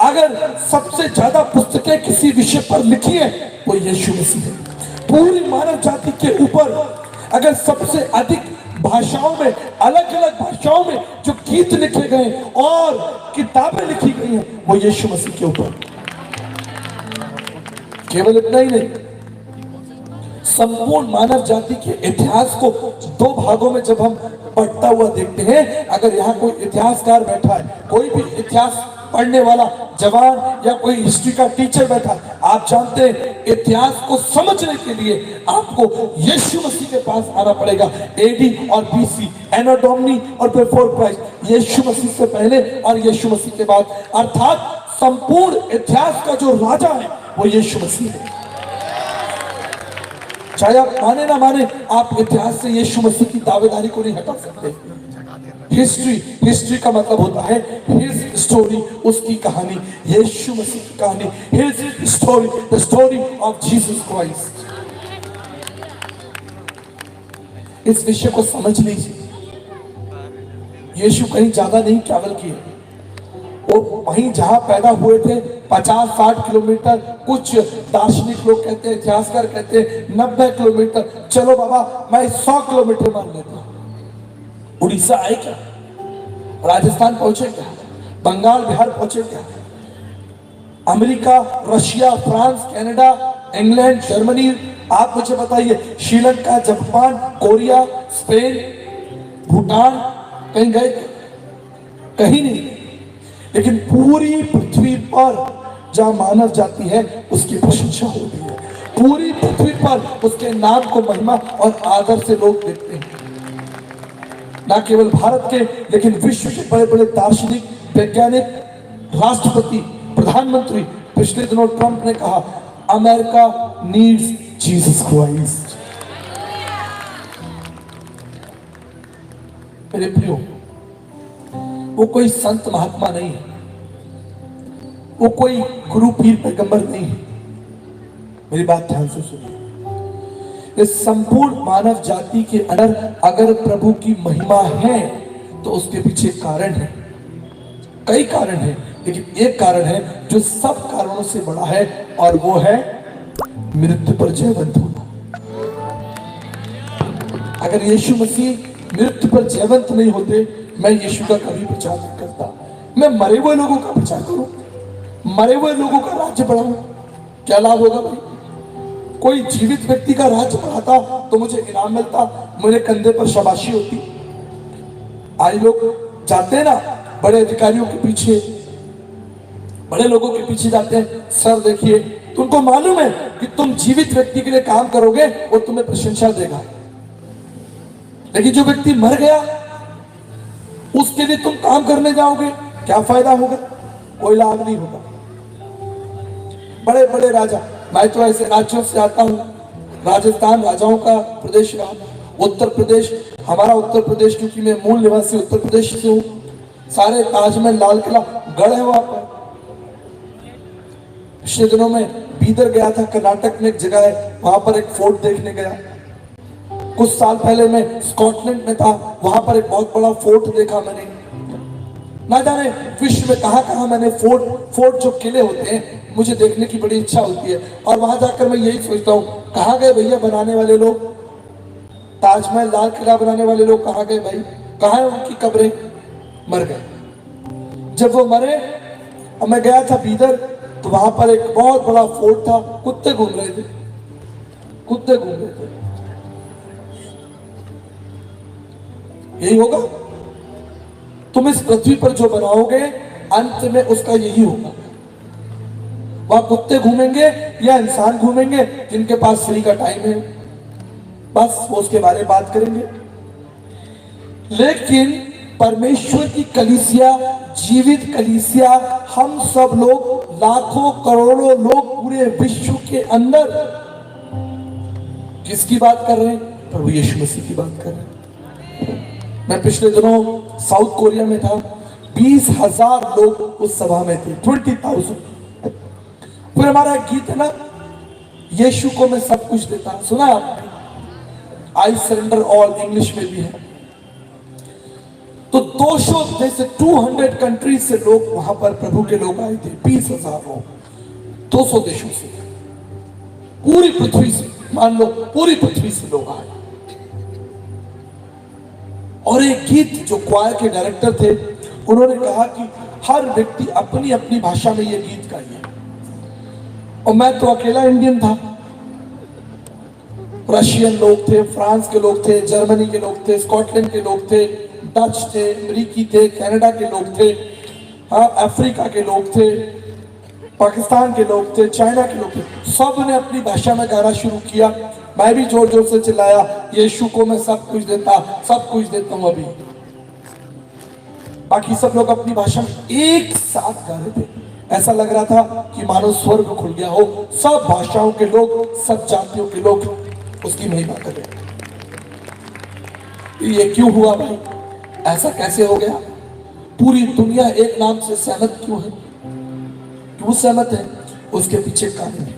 अगर सबसे ज्यादा पुस्तकें किसी विषय पर लिखी है, वो यीशु मसीह है। पूरी मानव जाति के ऊपर अगर सबसे अधिक भाषाओं में, अलग अलग भाषाओं में जो गीत लिखे गए और किताबें लिखी गई हैं, वो यीशु मसीह के ऊपर। केवल इतना ही नहीं, संपूर्ण मानव जाति के इतिहास को दो भागों में जब हम पढ़ता हुआ देखते हैं, अगर यहाँ कोई इतिहासकार बैठा है, कोई भी इतिहास पढ़ने वाला जवान या कोई हिस्ट्री का टीचर बैठा है, आप जानते हैं इतिहास को समझने के लिए आपको यीशु मसीह के पास आना पड़ेगा। एडी और बीसी, एनो डोमिनी और बिफोर क्राइस्ट, यीशु मसीह से पहले और यीशु मसीह के बाद, अर्थात संपूर्ण इतिहास का जो राजा है वो यीशु मसीह है। चाहे आप माने ना माने, आप इतिहास से यीशु मसीह की दावेदारी को नहीं हटा सकते। हिस्ट्री का मतलब होता है हिज स्टोरी, उसकी कहानी, यीशु मसीह की कहानी, his story, the story of Jesus Christ. इस विषय को समझ लीजिए। यीशु कहीं ज्यादा नहीं ट्रैवल किए, वो वहीं जहां पैदा हुए थे 50-60 किलोमीटर, कुछ दार्शनिक लोग कहते हैं, इतिहासकार कहते हैं 90 किलोमीटर, चलो बाबा मैं 100 किलोमीटर मान लेता हूं। उड़ीसा आए क्या? राजस्थान पहुंचे क्या? बंगाल बिहार पहुंचे क्या? America, Russia, France, Canada, England, Germany, आप मुझे बताइए, Sri Lanka, Japan, Korea, Spain, Bhutan, कहीं गए? कहीं नहीं। लेकिन पूरी पृथ्वी पर जहां मानव जाति है उसकी प्रशंसा होती है। पूरी पृथ्वी पर उसके नाम को महिमा और आदर से लोग देखते हैं। ना केवल भारत के, लेकिन विश्व के बड़े बड़े दार्शनिक, वैज्ञानिक, राष्ट्रपति, प्रधानमंत्री, पिछले दिनों ट्रंप ने कहा अमेरिका नीड्स जीसस क्राइस्ट। मेरे प्रियो, वो कोई संत महात्मा नहीं है, वो कोई गुरु पीर पैगंबर नहीं है। मेरी बात ध्यान से सुनिए। इस संपूर्ण मानव जाति के अंदर अगर प्रभु की महिमा है तो उसके पीछे कारण है, कई कारण है, लेकिन एक कारण है जो सब कारणों से बड़ा है, और वो है मृत्यु पर जयवंत होना। अगर यीशु मसीह मृत्यु पर जयवंत नहीं होते, मैं यीशु का कभी प्रचार नहीं करता। मैं मरे हुए लोगों का प्रचार करूं, मरे हुए लोगों का राज्य बढ़ाऊं, क्या लाभ होगा भाई? कोई जीवित व्यक्ति का राज्य बढ़ाता तो मुझे इनाम मिलता, मेरे कंधे पर शाबाशी होती। आज लोग जाते हैं ना बड़े अधिकारियों के पीछे, बड़े लोगों के पीछे जाते हैं, सर देखिए, तो उनको मालूम है कि तुम जीवित व्यक्ति के लिए काम करोगे वो तुम्हें प्रशंसा देगा, लेकिन जो व्यक्ति मर गया उसके लिए तुम काम करने जाओगे, क्या फायदा होगा? कोई लाभ नहीं होगा। बड़े बड़े राजा, मैं तो ऐसे राज्यों से आता हूं, राजस्थान राजाओं का प्रदेश रहा, उत्तर प्रदेश, हमारा उत्तर प्रदेश, क्योंकि मैं मूल निवासी उत्तर प्रदेश से हूं, सारे ताजमहल, लाल किला, गढ़ है वहां पर। पिछले दिनों में बीदर गया था, कर्नाटक में एक जगह है, वहां पर एक फोर्ट देखने गया। कुछ साल पहले मैं स्कॉटलैंड में था, वहां पर एक बहुत बड़ा फोर्ट देखा मैंने। ना जाने विश्व में कहां कहां मैंने फोर्ट जो किले होते हैं मुझे देखने की बड़ी इच्छा होती है, और वहां जाकर मैं यही सोचता हूँ, कहां गए भैया बनाने वाले लोग? ताजमहल, लाल किला बनाने वाले लोग कहां गए भाई? कहां है उनकी कब्रें? मर गए। जब वो मरे, अब मैं गया था बीदर, तो वहां पर एक बहुत बड़ा फोर्ट था, कुत्ते घूम रहे थे, कुत्ते घूम रहे थे। यही होगा, तुम इस पृथ्वी पर जो बनाओगे अंत में उसका यही होगा। वहां कुत्ते घूमेंगे या इंसान घूमेंगे जिनके पास फ्री का टाइम है, बस वो उसके बारे में बात करेंगे। लेकिन परमेश्वर की कलीसिया, जीवित कलीसिया, हम सब लोग, लाखों करोड़ों लोग पूरे विश्व के अंदर किसकी बात कर रहे हैं? प्रभु यीशु मसीह की बात कर रहे हैं। मैं पिछले दिनों साउथ कोरिया में था, 20,000 लोग उस सभा में थे, 20,000। फिर हमारा एक गीत है ना, यीशु को मैं सब कुछ देता, सुना आपने? आई सरेंडर ऑल, इंग्लिश में भी है। तो 200 जैसे 200 कंट्री से लोग वहां पर प्रभु के लोग आए थे, 20,000 लोग, 200 देशों से, पूरी पृथ्वी से, मान लो पूरी पृथ्वी से लोग आए। और एक गीत जो क्वायर के डायरेक्टर थे, उन्होंने कहा कि हर व्यक्ति अपनी अपनी भाषा में ये गीत गाइए। और मैं तो अकेला इंडियन था, रशियन लोग थे, फ्रांस के लोग थे, जर्मनी के लोग थे, स्कॉटलैंड के लोग थे, डच थे, अमेरिकी थे, कनाडा के लोग थे, हाँ, अफ्रीका के लोग थे, पाकिस्तान के लोग थे, चाइना के लोग थे। सब ने अपनी भाषा में गाना शुरू किया। मैं भी जोर जोर से चिल्लाया, यीशु को मैं सब कुछ देता, सब कुछ देता हूं अभी। बाकी सब लोग अपनी भाषा में एक साथ गा रहे थे, ऐसा लग रहा था कि मानो स्वर्ग खुल गया हो, सब भाषाओं के लोग, सब जातियों के लोग उसकी महिमा कर रहे। ये क्यों हुआ भाई? ऐसा कैसे हो गया? पूरी दुनिया एक नाम से सहमत क्यों है? क्यों सहमत है? उसके पीछे कारण है।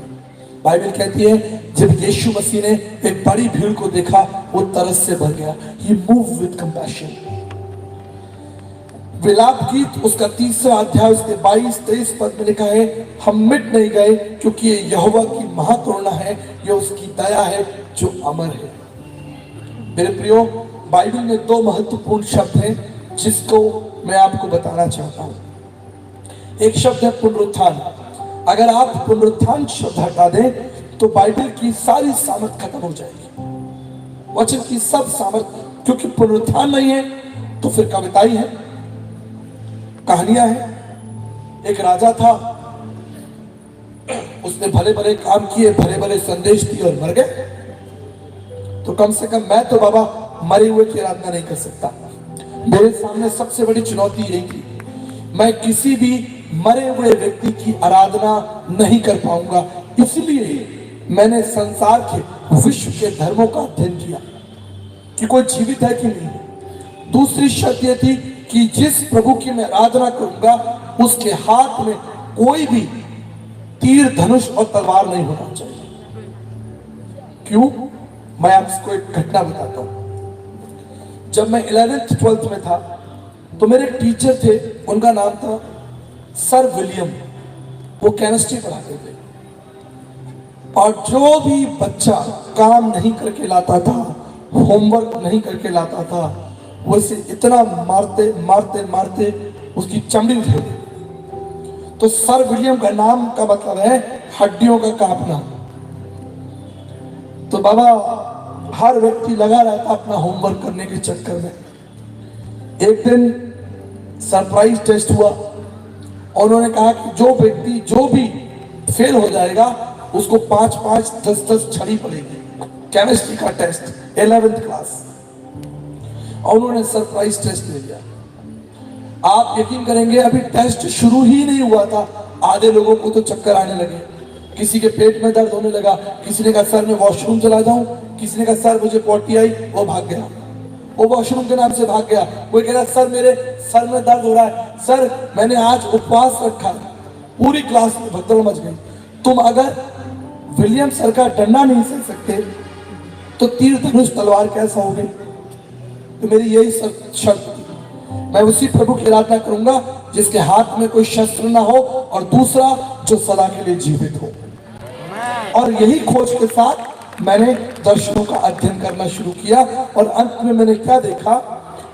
बाइबल कहती है, जब यीशु मसीह ने एक बड़ी भीड़ को देखा, वो तरस से भर गया। He moved with compassion। विलाप गीत उसका 3रा अध्याय उसके 22-23 पद में लिखा है, हम मिट नहीं गए क्योंकि ये यहोवा की महाकरुणा है, ये उसकी दया है जो अमर है। मेरे प्रियो, बाइबल में 2 महत्वपूर्ण शब्द हैं जिसको मैं आपको बताना चाहता हूं। एक शब्द है पुनरुत्थान। अगर आप पुनरुत्थान शब्द हटा दें तो बाइबल की सारी सामर्थ खत्म हो जाएगी, वचन की सब सामर्थ, क्योंकि पुनरुत्थान नहीं है तो फिर कविताएं हैं, कहानियां हैं। एक राजा था, उसने भले भले काम किए, भले भले संदेश दिए और मर गए। तो कम से कम मैं तो बाबा मरे हुए की आराधना नहीं कर सकता। मेरे सामने सबसे बड़ी चुनौती यही थी, मैं किसी भी मरे हुए व्यक्ति की आराधना नहीं कर पाऊंगा। इसलिए मैंने संसार के, विश्व के धर्मों का अध्ययन किया कि कोई जीवित है कि नहीं। दूसरी शर्त यह थी कि जिस प्रभु की मैं आराधना करूंगा उसके हाथ में कोई भी तीर, धनुष और तलवार नहीं होना चाहिए। क्यों? मैं आपको एक घटना बताता हूं। जब मैं 11th 12th में था तो मेरे एक टीचर थे, उनका नाम था सर विलियम। वो केमिस्ट्री पढ़ाते थे, और जो भी बच्चा काम नहीं करके लाता था, होमवर्क नहीं करके लाता था, वो इसे इतना मारते मारते मारते उसकी चमड़ी उठे। तो सर विलियम का नाम का मतलब है हड्डियों का कांपना। तो बाबा हर व्यक्ति लगा रहता अपना होमवर्क करने के चक्कर में। एक दिन सरप्राइज टेस्ट हुआ और उन्होंने कहा कि जो व्यक्ति जो भी फेल हो जाएगा उसको 5-5, 10-10 छड़ी पड़ेगी। केमिस्ट्री का टेस्ट 11th क्लास, और उन्होंने सरप्राइज टेस्ट ले लिया। आप यकीन करेंगे अभी टेस्ट शुरू ही नहीं हुआ था, आधे लोगों को तो चक्कर आने लगे, किसी के पेट में दर्द होने लगा, किसी ने कहा सर मैं वॉशरूम चला जाऊं, किसी ने कहा सर मुझे पोटी आई, वो भाग गया, वो वॉशरूम के नाम से भाग गया। कोई कह रहा सर मेरे सर में दर्द हो रहा है, सर मैंने आज उपवास रखा। पूरी क्लास में भगदड़ मच गई। तुम अगर विलियम सर का डंडा नहीं सह सकते तो तीर धनुष तलवार कैसा होगे? तो मेरी यही शर्त थी, मैं उसी प्रभु की आराधना करूंगा जिसके हाथ में कोई शस्त्र ना हो और दूसरा जो सदा के लिए जीवित हो। और यही खोज के साथ मैंने दर्शनों का अध्ययन करना शुरू किया और अंत में मैंने क्या देखा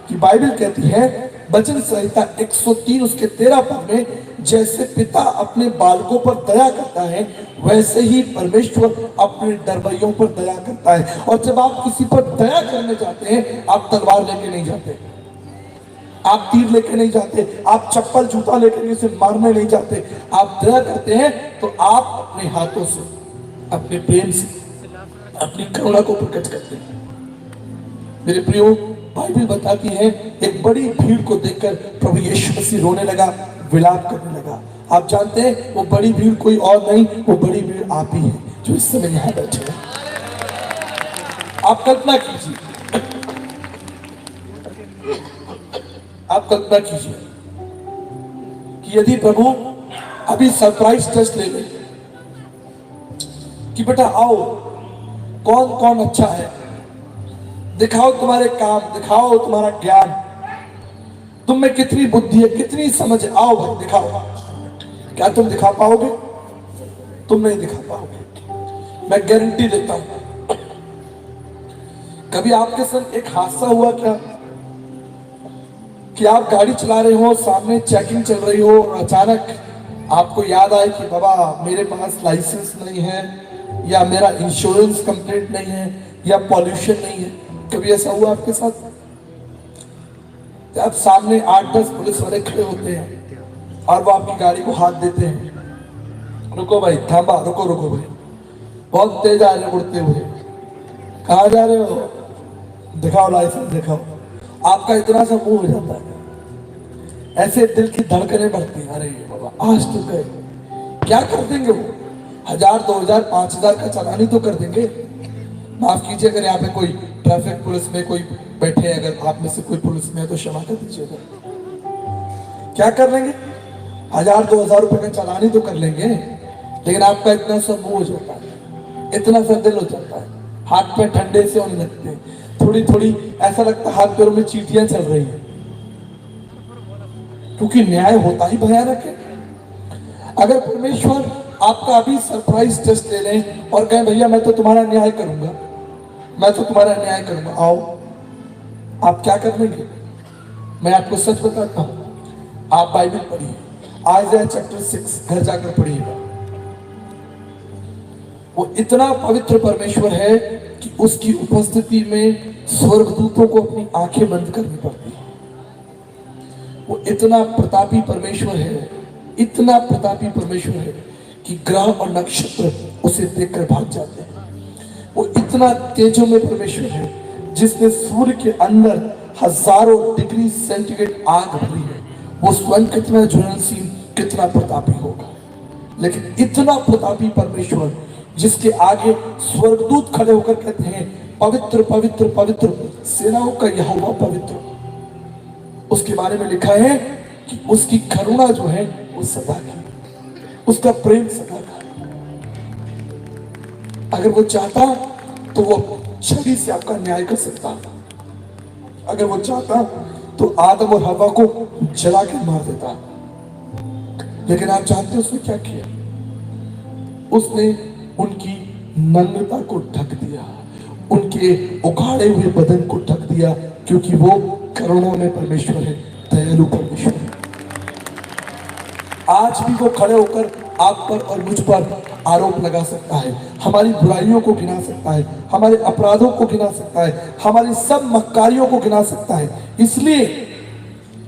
कि बाइबल कहती है वचन संहिता 103 उसके 13 पद में, जैसे पिता अपने बालकों पर दया करता है वैसे ही परमेश्वर अपने डरवैयों पर दया करता है। और जब आप किसी पर दया करने जाते हैं आप तलवार लेके नहीं जाते, आप तीर लेके नहीं जाते, आप चप्पल जूता लेकर उसे मारने नहीं जाते। आप दया करते हैं तो आप अपने हाथों से, अपने प्रेम से, अपनी करुणा को प्रकट करते हैं। मेरे प्रियो, बाइबल बताती है एक बड़ी भीड़ को देखकर प्रभु यीशु मसीह रोने लगा, विलाप करने लगा। आप जानते हैं वो बड़ी भीड़ कोई और नहीं, वो बड़ी भीड़ आप ही है जो इस समय यहां बैठे हैं। आप कल्पना कीजिए, आप कल्पना कीजिए कि यदि प्रभु अभी सरप्राइज टेस्ट ले ले कि बेटा आओ, कौन कौन अच्छा है, दिखाओ तुम्हारे काम, दिखाओ तुम्हारा ज्ञान, तुम में कितनी बुद्धि है, कितनी समझ, आओ भाई दिखाओ। क्या तुम दिखा पाओगे? तुम नहीं दिखा पाओगे, मैं गारंटी देता हूं। कभी आपके संग एक हादसा हुआ क्या कि आप गाड़ी चला रहे हो, सामने चेकिंग चल रही हो और अचानक आपको याद आए कि बाबा मेरे पास लाइसेंस नहीं है, या मेरा इंश्योरेंस कंप्लीट नहीं है, या पॉल्यूशन नहीं है? कभी ऐसा हुआ आपके साथ? जब सामने 8-10 पुलिस वाले खड़े होते हैं और वो आपकी गाड़ी को हाथ देते हैं, रुको भाई, थांबा, रुको रुको भाई, बहुत तेज आ रहे उड़ते हुए, कहाँ जा रहे हो, दिखाओ लाइसेंस दिखाओ। आपका इतना सा मुंह हो जाता है, ऐसे दिल की धड़कनें बढ़ती हैं, अरे बाबा आज तो गए। क्या कर देंगे वो? 1000, 2000, 5000 का चालान ही तो कर देंगे। माफ कीजिए अगर यहाँ पे कोई ट्रैफिक पुलिस में कोई बैठे, अगर आप में से कोई पुलिस में है तो क्षमा कर दीजिएगा। क्या कर लेंगे? 1000-2000 रुपए का चालान ही तो कर लेंगे, लेकिन आपका इतना सा मुंह हो जाता है, इतना सा दिल हो जाता है, हाथ पे ठंडे से होने लगते हैं, थोड़ी थोड़ी ऐसा लगता है हाथ पैरों में चींटियां चल रही हैं, क्योंकि न्याय होता ही भयानक है। अगर परमेश्वर आपका अभी सरप्राइज टेस्ट ले लें और कहें भैया मैं तो तुम्हारा न्याय करूंगा, मैं तो तुम्हारा न्याय करूंगा, आओ, आप क्या कर लेंगे? मैं आपको सच बताता हूं, आप बाइबल पढ़िए, आइज़ाया चैप्टर 6 घर जाकर पढ़िएगा। वो इतना पवित्र परमेश्वर है कि उसकी उपस्थिति में स्वर्गदूतों को अपनी आंखें बंद करनी पड़ती है। वो इतना प्रतापी परमेश्वर है, इतना प्रतापी परमेश्वर है कि ग्रह और नक्षत्र उसे देखकर भाग जाते हैं। वो इतना तेजों में परमेश्वर है जिसने सूर्य के अंदर हजारों डिग्री सेंटीग्रेड आग भरी है, वो स्वयं कितना ज्वलनशील, कितना प्रतापी होगा। लेकिन इतना प्रतापी परमेश्वर जिसके आगे स्वर्गदूत खड़े होकर कहते हैं पवित्र पवित्र पवित्र सेनाओं का यहोवा पवित्र, उसके बारे में लिखा है कि उसकी करुणा जो है वो सदा की, उसका प्रेम सदा का। अगर वो चाहता तो वो छड़ी से आपका न्याय कर सकता, अगर वो चाहता तो आदम और हवा को जला के मार देता। लेकिन आप जानते उसने क्या किया? उसने उनकी नग्नता को ढक दिया, उनके उखाड़े हुए बदन को ढक दिया, क्योंकि वो करुणा में परमेश्वर है, दयालु परमेश्वर है। आज भी वो खड़े होकर आप पर और मुझ पर आरोप लगा सकता है, हमारी बुराइयों को गिना सकता है, हमारे अपराधों को गिना सकता है, हमारी सब मक्कारियों को गिना सकता है।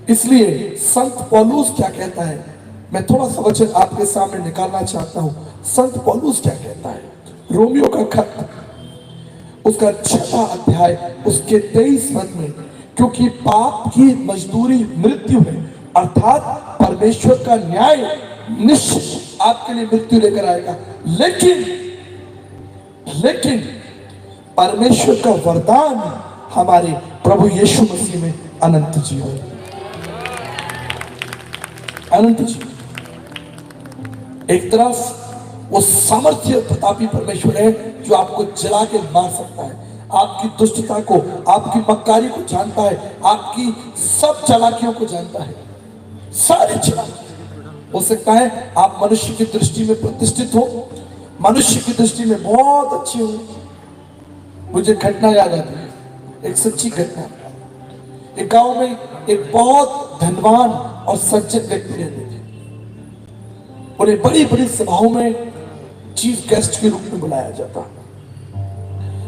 इसलिए संत पौलुस क्या कहता है, मैं थोड़ा सा वचन आपके सामने निकालना चाहता हूं। संत पौलुस क्या कहता है, रोमियो का खत उसका 6वां अध्याय उसके 23 पद में, क्योंकि पाप की मजदूरी मृत्यु है, अर्थात परमेश्वर का न्याय निश्चित आपके लिए मृत्यु लेकर आएगा, लेकिन परमेश्वर का वरदान हमारे प्रभु यीशु मसीह में अनंत जीवन, अनंत जीवन। एक तरफ वो सामर्थ्य प्रतापी परमेश्वर है जो आपको जला के मार सकता है, आपकी दुष्टता को, आपकी मक्कारी को जानता है, आपकी सब चालाकियों को जानता है, सारी चालाकी। हो सकता है आप मनुष्य की दृष्टि में प्रतिष्ठित हो, मनुष्य की दृष्टि में बहुत अच्छे हो। मुझे घटना याद आती है, एक सच्ची घटना। एक गांव में एक बहुत धनवान और सज्जन व्यक्ति रहते थे। उन्हें बड़ी बड़ी सभाओं में चीफ गेस्ट के रूप में बुलाया जाता।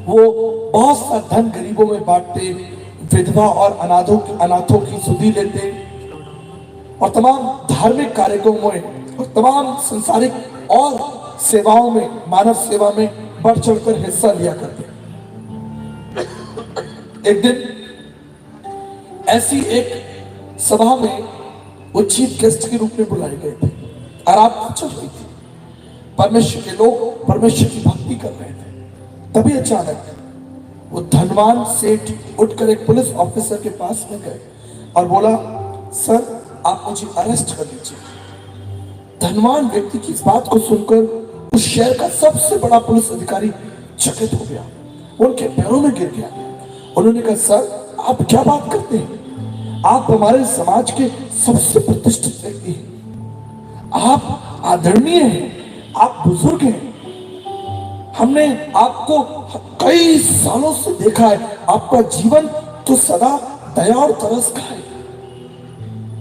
वो बहुत सा धन गरीबों में बांटते, विधवा और अनाथों की सुधि लेते और तमाम धार्मिक कार्यक्रमों में और तमाम संसारिक और सेवाओं में, मानव सेवा में बढ़ चढ़कर हिस्सा लिया करते। एक दिन ऐसी एक सभा में वो चीफ गेस्ट के रूप में बुलाए गए थे और आप चल रही थी। परमेश्वर के लोग परमेश्वर की भक्ति कर रहे थे। तभी अचानक वो धनवान सेठ उठकर एक पुलिस ऑफिसर के पास में गए और बोला, सर आप मुझे अरेस्ट कर लीजिए। धनवान व्यक्ति की इस बात को सुनकर उस शहर का सबसे बड़ा पुलिस अधिकारी चकित हो गया, उनके पैरों में गिर गया। उन्होंने कहा, सर आप क्या बात करते हैं, आप हमारे समाज के सबसे प्रतिष्ठित व्यक्ति हैं, आप आदरणीय हैं, आप बुजुर्ग हैं, हमने आपको कई सालों से देखा है, आपका जीवन तो सदा दया और तरस का है।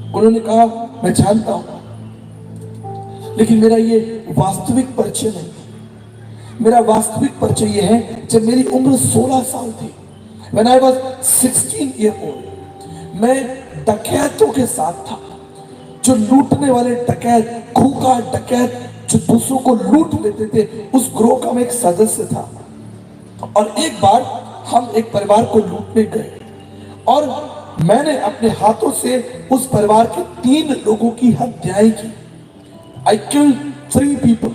उन्होंने कहा, मैं जानता हूं, लेकिन मेरा ये वास्तविक परिचय नहीं। मेरा वास्तविक परिचय ये है, जब मेरी उम्र 16 साल थी, When I was 16 year old, मैं डकैतों के साथ था, जो लूटने वाले डकैत, खूंखार डकैत जो दूसरों को लूट लेते थे, उस ग्रोह का मैं एक सदस्य था। और एक बार हम एक परिवार को लूटने गए और मैंने अपने हाथों से उस परिवार के 3 लोगों की हत्याएं की। I killed 3 people।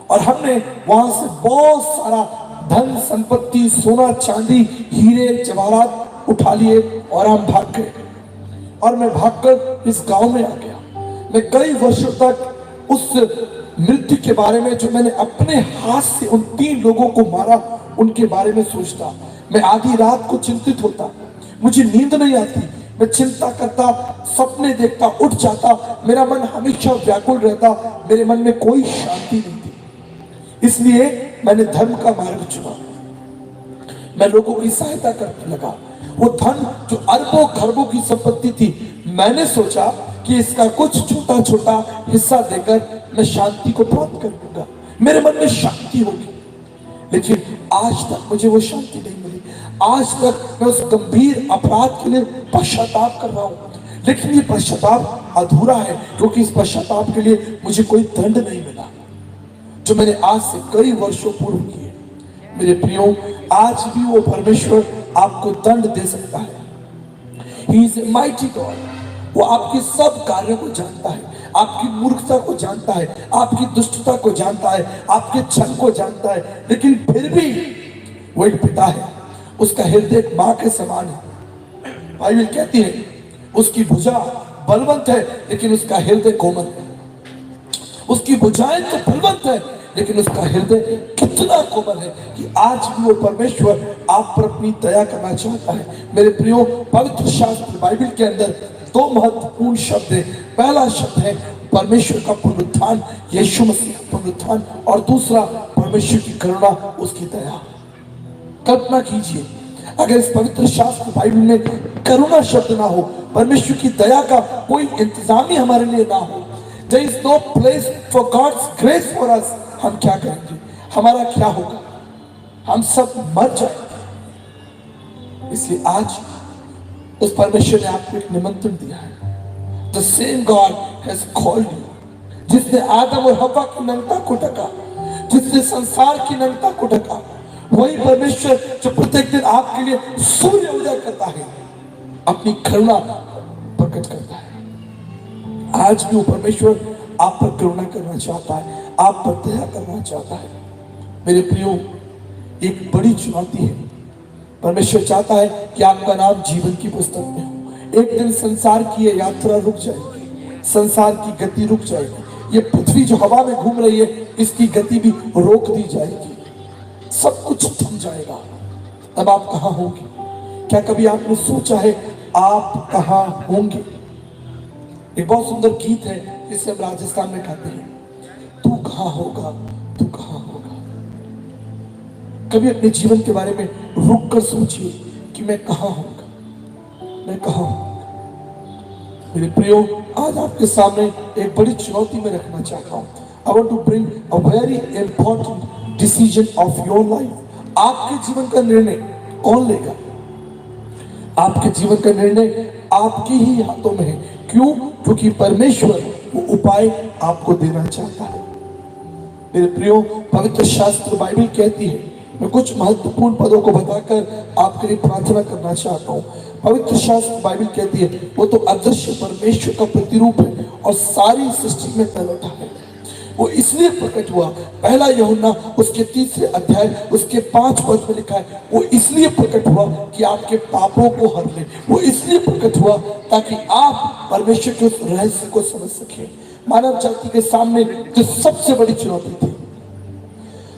और हमने वहां से बहुत सारा धन संपत्ति, सोना चांदी, हीरे जवाहरात उठा लिए और हम भाग गए। और मैं भागकर इस गांव में आ गया। मैं कई वर्षों तक उस मृत्यु के बारे में, जो मैंने अपने हाथ से उन 3 लोगों को मारा, उनके बारे में सोचता। मैं आधी रात को चिंतित होता, मुझे नींद नहीं आती, मैं चिंता करता, सपने देखता, उठ जाता, मेरा मन हमेशा व्याकुल रहता, मेरे मन में कोई शांति नहीं थी। इसलिए मैंने धर्म का मार्ग चुना। मैं लोगों की सहायता करने लगा। वो धन जो अरबों खरबों की संपत्ति थी, मैंने सोचा कि इसका कुछ छोटा छोटा हिस्सा देकर मैं शांति को प्राप्त कर लूंगा, मेरे मन में शांति होगी। लेकिन आज तक मुझे वो शांति नहीं मिली। आज तक मैं उस गंभीर अपराध के लिए पश्चाताप कर रहा हूँ, लेकिन ये पश्चाताप अधूरा है, क्योंकि इस पश्चाताप के लिए मुझे कोई दंड नहीं मिला जो मैंने आज से कई वर्षों पूर्व किए। मेरे प्रियो, आज भी वो परमेश्वर आपको दंड दे सकता है। He is a mighty God। वो आपके सब कार्यों को जानता है, आपकी मूर्खता को जानता है, आपकी दुष्टता को जानता है, आपके छल को जानता है, लेकिन फिर भी वो एक पिता है। उसका हृदय एक मां के समान है। बाइबल कहती है, उसकी भुजा बलवंत है, लेकिन उसका हृदय कोमल है। उसकी भुजाएं तो बलवंत है, लेकिन उसका हृदय कितना कोमल है कि आज भी वो परमेश्वर आप पर अपनी दया करना चाहता है। मेरे प्रियो, पवित्र शास्त्र बाइबल के अंदर 2 महत्वपूर्ण शब्द है। पहला शब्द है परमेश्वर का पुनरुत्थान, यीशु मसीह का पुनरुत्थान, और दूसरा परमेश्वर की करुणा, उसकी दया। कल्पना कीजिए, अगर इस पवित्र शास्त्र बाइबल में करुणा शब्द ना हो, परमेश्वर की दया का कोई इंतजाम ही हमारे लिए ना हो, There is no place for God's grace for us. हम क्या करेंगे? हमारा क्या होगा? हम सब मर जाएंगे। इसलिए आज उस परमेश्वर ने आपको एक निमंत्रण दिया है। The same God has called you. जिसने आदम और हव्वा की नग्नता को ढका, जिसने संसार की नग्नता को ढका, वही परमेश्वर जो प्रत्येक दिन आपके लिए सूर्य उदय करता है, अपनी करुणा प्रकट करता है। आज भी वो परमेश्वर आप पर करुणा करना चाहता है, आप पर दया करना चाहता है। मेरे प्रियो, एक बड़ी चुनौती है। परमेश्वर चाहता है कि आपका नाम जीवन की पुस्तक में हो। एक दिन संसार की ये यात्रा रुक जाएगी, संसार की गति रुक जाएगी। ये पृथ्वी जो हवा में घूम रही है, इसकी गति भी रोक दी जाएगी, सब कुछ थम जाएगा। तब आप कहां होंगे? क्या कभी आपने सोचा है आप कहां होंगे? एक बहुत सुंदर गीत है जिसे हम राजस्थान में गाते हैं, तू कहां होगा, तू कहां होगा। कभी अपने जीवन के बारे में रुक कर सोचिए कि मैं कहां होऊंगा, मैं कहां हूं। मेरे प्रियो, आज आपके सामने एक बड़ी चुनौती में रखना चाहता हूं। I want to bring a very important decision of your life. आपके जीवन का निर्णय कौन लेगा? आपके जीवन का निर्णय आपके ही हाथों में है। क्यों? क्योंकि परमेश्वर वो उपाय आपको देना चाहता है। मेरे प्रियो, पवित्र शास्त्र बाइबल कहती है, मैं कुछ महत्वपूर्ण पदों को बताकर आपके लिए प्रार्थना करना चाहता हूँ। पवित्र शास्त्र बाइबल कहती है, वो तो अदृश्य परमेश्वर का प्रतिरूप है और सारी सृष्टि में पहलौठा है। वो इसलिए प्रकट हुआ, पहला यूहन्ना उसके 3 अध्याय उसके 5 पद में लिखा है, वो इसलिए प्रकट हुआ कि आपके पापों को हर ले। वो इसलिए प्रकट हुआ ताकि आप परमेश्वर के उस रहस्य को समझ सकें। मानव जाति के सामने जो सबसे बड़ी चुनौती थी,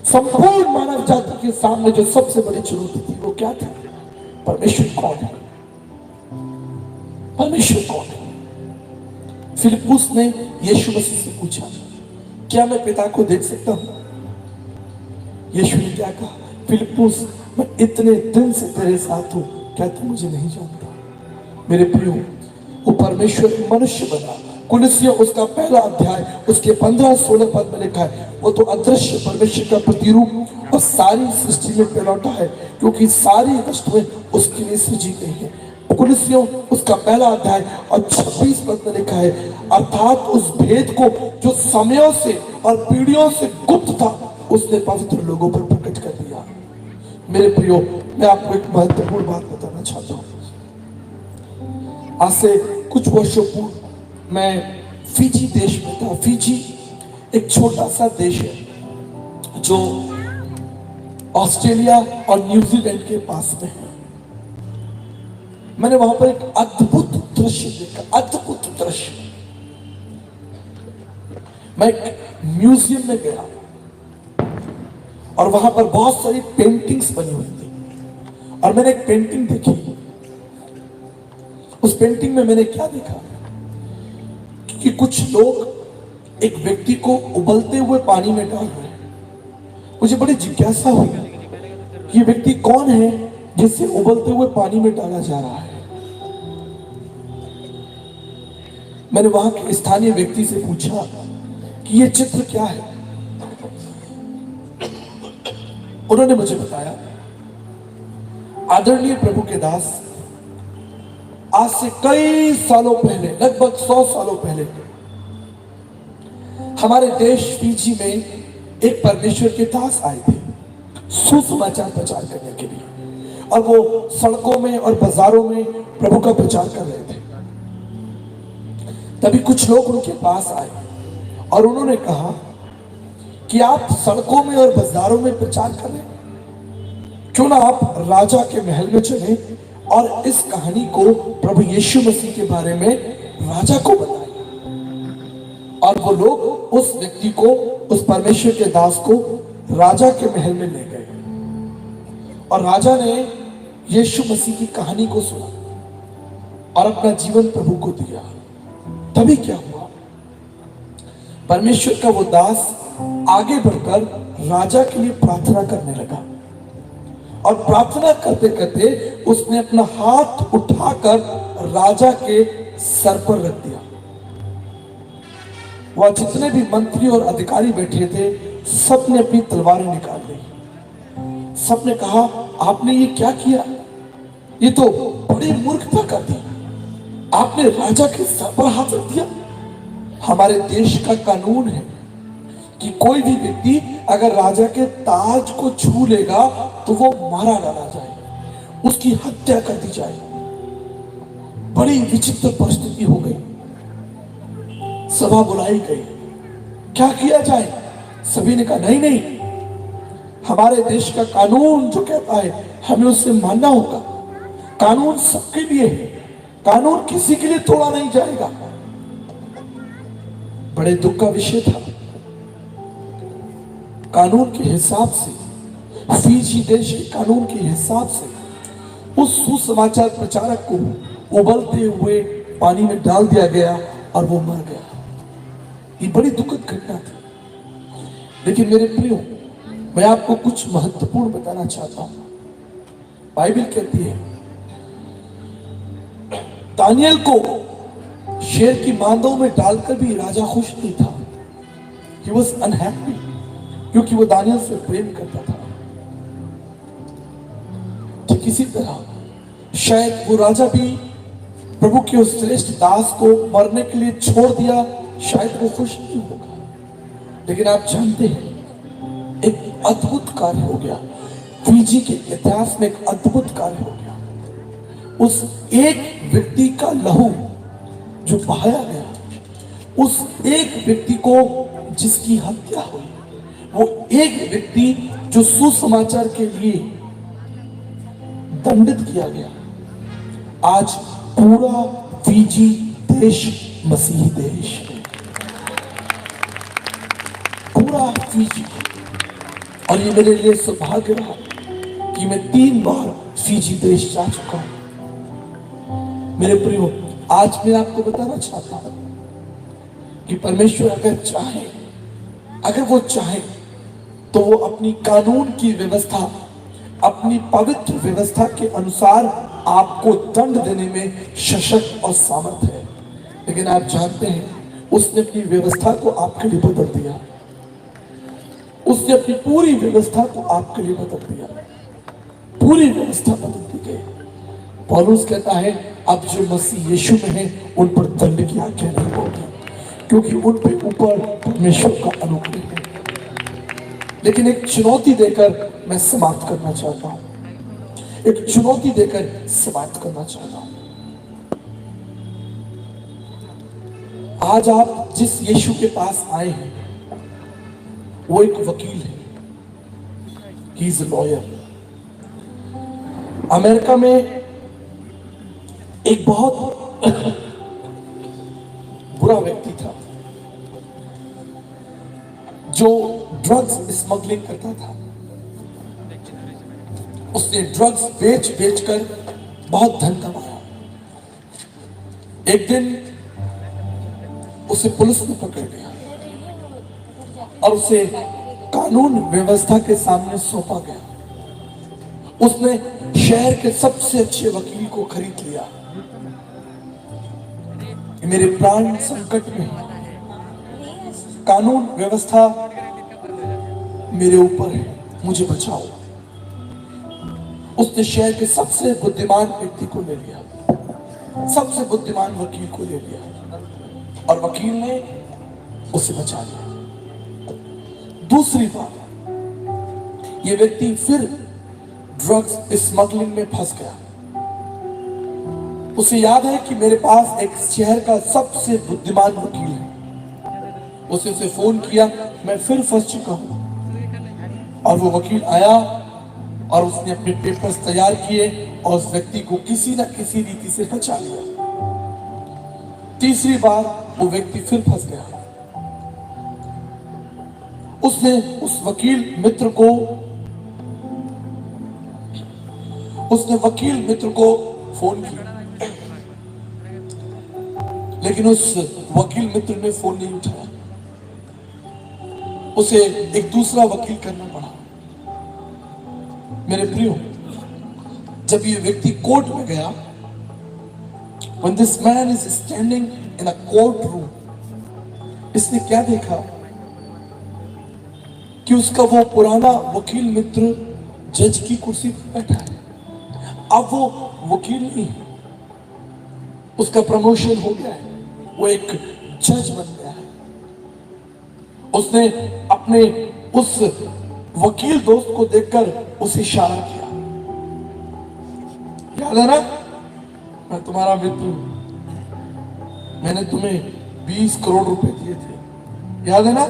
संपूर्ण मानव जाति के सामने जो सबसे बड़ी चुनौती थी, वो क्या थी? परमेश्वर कौन है? परमेश्वर कौन है? फिलिप्पुस ने यीशु मसीह से पूछा, क्या मैं पिता को देख सकता हूं? यीशु ने क्या कहा? फिलिप्पुस, मैं इतने दिन से तेरे साथ हूं, क्या तू मुझे नहीं जानता? मेरे प्रियो, वो परमेश्वर मनुष्य बना। कुलुस्सियों उसका 1 अध्याय उसके 15-16 पद में लिखा है, वो तो अदृश्य परमेश्वर का प्रतिरूप और सारी सृष्टि में पहलौठा है, क्योंकि सारी वस्तुएं उसके लिए सृजी गई हैं। कुलुस्सियों उसका 1 अध्याय और 26 पद में लिखा है, अर्थात उस भेद को जो समयों से और पीढ़ियों से गुप्त था, उसने पवित्र लोगों पर प्रकट कर दिया। मेरे प्रियो, मैं आपको एक महत्वपूर्ण बात बताना चाहता हूं। आज से कुछ वर्षों पूर्व मैं फिजी देश में था। फिजी एक छोटा सा देश है जो ऑस्ट्रेलिया और न्यूजीलैंड के पास में है। मैंने वहां पर एक अद्भुत दृश्य देखा, अद्भुत दृश्य। मैं एक म्यूजियम में गया और वहां पर बहुत सारी पेंटिंग्स बनी हुई थी और मैंने एक पेंटिंग देखी। उस पेंटिंग में मैंने क्या देखा कि कुछ लोग एक व्यक्ति को उबलते हुए पानी में डाल रहे हैं। मुझे बड़ी जिज्ञासा हुई, ये व्यक्ति कौन है जिसे उबलते हुए पानी में डाला जा रहा है? मैंने वहां के स्थानीय व्यक्ति से पूछा कि ये चित्र क्या है। उन्होंने मुझे बताया, आदरणीय प्रभु के दास, आज से कई सालों पहले, लगभग 100 सालों पहले, हमारे देश फिजी में एक परमेश्वर के दास आए थे सुसमाचार प्रचार करने के लिए, और वो सड़कों में और बाजारों में प्रभु का प्रचार कर रहे थे। तभी कुछ लोग उनके पास आए और उन्होंने कहा कि आप सड़कों में और बाजारों में प्रचार कर रहे हैं, क्यों ना आप राजा के महल में चले और इस कहानी को प्रभु यीशु मसीह के बारे में राजा को बताएं। और वो लोग उस व्यक्ति को, उस परमेश्वर के दास को राजा के महल में ले गए और राजा ने यीशु मसीह की कहानी को सुना और अपना जीवन प्रभु को दिया। तभी क्या हुआ? परमेश्वर का वो दास आगे बढ़कर राजा के लिए प्रार्थना करने लगा और प्रार्थना करते करते उसने अपना हाथ उठाकर राजा के सर पर रख दिया। वह जितने भी मंत्री और अधिकारी बैठे थे सबने अपनी तलवारें निकाल ली। सबने कहा आपने ये क्या किया, ये तो बड़ी मूर्खता कर दी, आपने राजा के सर पर हाथ रख दिया। हमारे देश का कानून है कि कोई भी व्यक्ति अगर राजा के ताज को छू लेगा तो वो मारा डाला जाए, उसकी हत्या कर दी जाए। बड़ी विचित्र परिस्थिति हो गई। सभा बुलाई गई, क्या किया जाए? सभी ने कहा नहीं नहीं, हमारे देश का कानून जो कहता है हमें उसे मानना होगा। कानून सबके लिए है, कानून किसी के लिए तोड़ा नहीं जाएगा। बड़े दुख का विषय था। कानून के हिसाब से, फीजी देश के कानून के हिसाब से उस सुसमाचार प्रचारक को उबलते हुए पानी में डाल दिया गया और वो मर गया। ये बड़ी दुखद घटना थी। लेकिन मेरे प्रियो, मैं आपको कुछ महत्वपूर्ण बताना चाहता हूं। बाइबल कहती है दानियल को शेर की मांदों में डालकर भी राजा खुश नहीं था। He was unhappy, क्योंकि वो दानियल से प्रेम करता था। ठीक इसी तरह शायद वो राजा भी प्रभु के उस श्रेष्ठ दास को मरने के लिए छोड़ दिया, शायद वो खुश नहीं होगा। लेकिन आप जानते हैं एक अद्भुत कार्य हो गया। फीजी के इतिहास में एक अद्भुत कार्य हो गया। उस एक व्यक्ति का लहू जो बहाया गया, उस एक व्यक्ति को जिसकी हत्या हुई, वो एक व्यक्ति जो सुसमाचार के लिए दंडित किया गया, आज पूरा फीजी देश मसीही देश है। पूरा फीजी। और ये मेरे लिए सौभाग्य रहा कि मैं 3 बार फीजी देश जा चुका हूं। मेरे प्रियो, आज मैं आपको बताना चाहता हूं कि परमेश्वर अगर चाहे, अगर वो चाहे तो वो अपनी कानून की व्यवस्था, अपनी पवित्र व्यवस्था के अनुसार आपको दंड देने में सशक्त और सामर्थ है। लेकिन आप जानते हैं उसने अपनी व्यवस्था को आपके लिए बदल दिया। उसने अपनी पूरी व्यवस्था को आपके लिए बदल दिया। पूरी व्यवस्था बदल दी गई। पौलुस कहता है अब जो मसीह यीशु में है उन पर दंड की आज्ञा नहीं होगी, क्योंकि उन पे ऊपर परमेश्वर का अनुग्रह है। लेकिन एक चुनौती देकर मैं समाप्त करना चाहता हूं। एक चुनौती देकर समाप्त करना चाहता हूं। आज आप जिस यीशु के पास आए हैं वो एक वकील है। He is a lawyer. America में एक बहुत बुरा व्यक्ति था जो ड्रग्स स्मगलिंग करता था। उसने ड्रग्स बेच कर बहुत धन कमाया। एक दिन उसे पुलिस ने पकड़ लिया और उसे कानून व्यवस्था के सामने सौंपा गया। उसने शहर के सबसे अच्छे वकील को खरीद लिया। मेरे प्राण संकट में, कानून व्यवस्था मेरे ऊपर है, मुझे बचाओ। उसने शहर के सबसे बुद्धिमान व्यक्ति को ले लिया, सबसे बुद्धिमान वकील को ले लिया और वकील ने उसे बचा लिया। दूसरी बार यह व्यक्ति फिर ड्रग्स स्मगलिंग में फंस गया। उसे याद है कि मेरे पास एक शहर का सबसे बुद्धिमान वकील है। उसे फोन किया, मैं फिर फंस चुका हूं। और वो वकील आया और उसने अपने पेपर्स तैयार किए और उस व्यक्ति को किसी न किसी रीति से बचा लिया। तीसरी बार वो व्यक्ति फिर फंस गया। उसने उस वकील मित्र को फोन किया, लेकिन उस वकील मित्र ने फोन नहीं उठाया। उसे एक दूसरा वकील करना पड़ा। मेरे प्रियो, जब ये व्यक्ति कोर्ट में गया, when this man is standing in a courtroom, इसने क्या देखा कि उसका वो पुराना वकील मित्र जज की कुर्सी पर बैठा है। अब वो वकील नहीं है, उसका प्रमोशन हो गया है, वो एक जज बन गया है। उसने अपने उस वकील दोस्त को देखकर उसे इशारा किया, याद है ना, मैं तुम्हारा मित्र हूं, मैंने तुम्हें 20 करोड़ रुपए दिए थे, याद है ना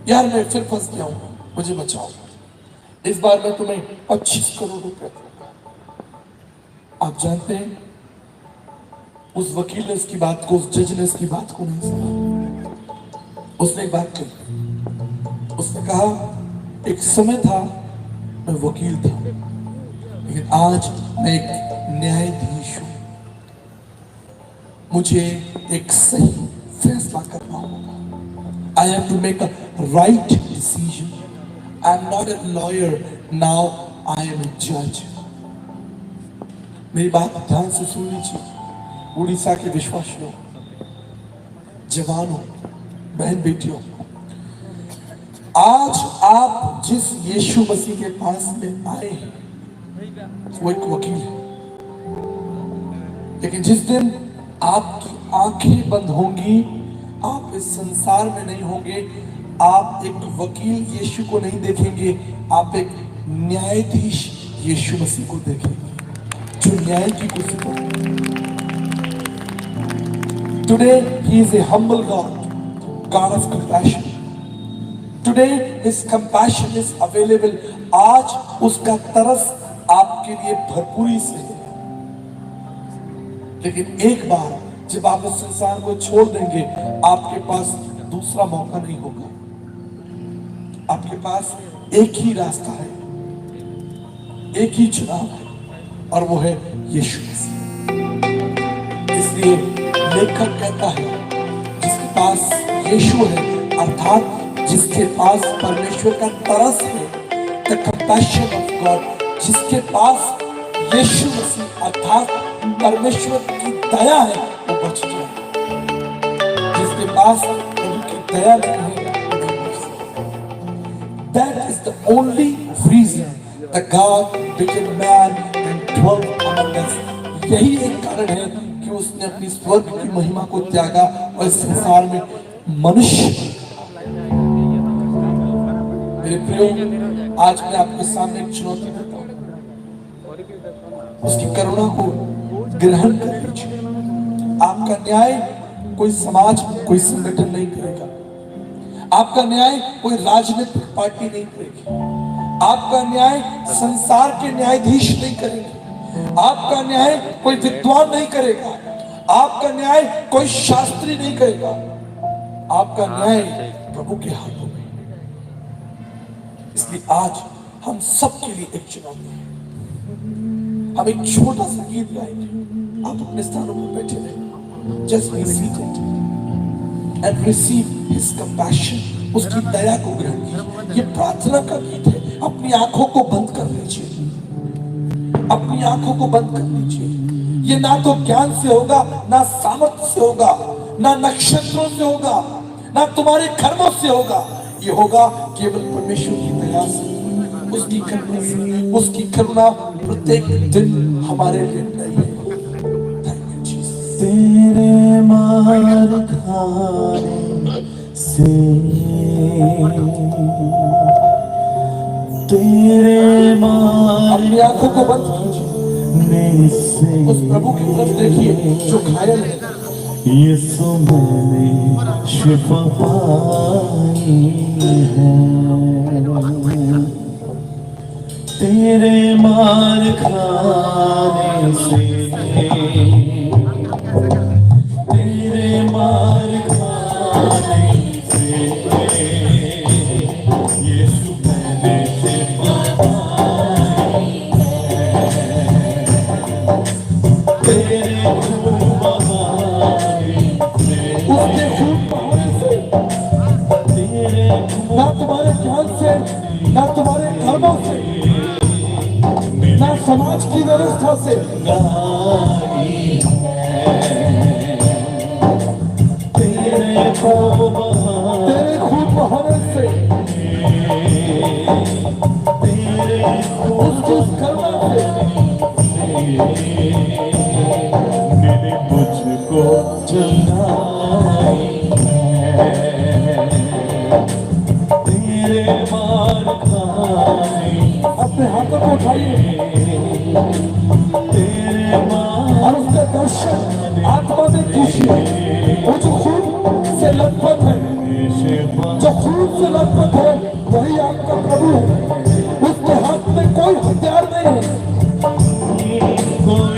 यार, मैं फिर फंस गया हूं, मुझे बचाओ, इस बार मैं तुम्हें 25 करोड़ रुपए दूंगा। आप जानते हैं उस वकील ने इसकी बात को, उस जज ने इसकी बात को नहीं सुना। उसने एक बात कही, उसने कहा एक समय था मैं वकील था, लेकिन आज मैं एक न्यायाधीश हूं, मुझे एक सही फैसला करना होगा। I have to make a right decision. I am not a lawyer, now I am a judge. मेरी बात ध्यान से सुन लीजिए, उड़ीसा के विश्वासियों, जवानों, बहन बेटियों, आज आप जिस यीशु मसीह के पास में आए हैं वो एक वकील है, लेकिन जिस दिन आपकी आंखें बंद होंगी, आप इस संसार में नहीं होंगे, आप एक वकील यीशु को नहीं देखेंगे, आप एक न्यायाधीश यीशु मसीह को देखेंगे जो न्याय की कुर्सी पर। Today he is a humble God, God of compassion. Today his compassion is available. आज उसका तरस आपके लिए भरपूरी से है, लेकिन एक बार जब आप इस संसार को छोड़ देंगे, आपके पास दूसरा मौका नहीं होगा। आपके पास एक ही रास्ता है, एक ही चुनाव है, और वो है यीशु मसीह। इसलिए लेखक कहता है जिसके पास यीशु है, अर्थात जिसके पास परमेश्वर का तरस है, द कंपैशन ऑफ गॉड, जिसके पास यीशु मसीह अर्थात परमेश्वर की दया है, वो बच जाए। जिसके पास उनकी दया नहीं है, that is the only reason that God became man and dwelt among us. यही एक कारण है कि उसने अपनी स्वर्ग की महिमा को त्यागा और इस संसार में मनुष्य। मेरे प्रियो, आज मैं आपके सामने एक चुनौती देता हूं, उसकी करुणा को ग्रहण कर लीजिए। आपका न्याय कोई समाज, कोई संगठन नहीं करेगा, आपका न्याय कोई राजनीतिक पार्टी नहीं करेगी, आपका न्याय संसार के न्यायाधीश नहीं करेंगे, आपका न्याय कोई विद्वान नहीं करेगा, आपका न्याय कोई शास्त्री नहीं करेगा, आपका न्याय प्रभु के हाथों में। इसलिए आज हम सबके लिए एक चुनौती है। हम एक छोटा सा गीत गाएंगे, आप अपने स्थानों पर बैठे रहें, just be seated and receive his compassion, उसकी दया को ग्रहण कीजिए। ये प्रार्थना का गीत है, अपनी आंखों को बंद कर लीजिए, अपनी आंखों को बंद कर लीजिए। ये ना तो ज्ञान से होगा, ना सामर्थ्य से होगा, ना नक्षत्रों से होगा, ना तुम्हारे कर्मों से होगा, ये होगा केवल परमेश्वर की दया से, उसकी करुणा से। उसकी करुणा प्रत्येक दिन हमारे लिए नई है। तेरे मार खाने से, तेरे मार अपनी आंखों को बंद कीजिए, उस प्रभु की तरफ देखिए जो घायल है। यीशु मैंने शिफा पाई है, तेरे मार खाने से, तेरे मार खाने से, यीशु मैंने शिफा पाई है, तेरे खून बहाने से, उसके खून बहाने से, तेरे ना तुम्हारे ज्ञान से, ना तुम्हारे कर्मों से, ना समाज की व्यवस्था से, तेरे तेरे खून बहाने से उस कर्मा से मैंने मुझको चुनाई है तेरे मार खाई अपने हाथों को उठाइए तेरे मार और उसका दर्शन आत्मा में कीजिए। वो जो खून से लथपथ है, से जो खून से लथपथ है, वही आपका प्रभु है।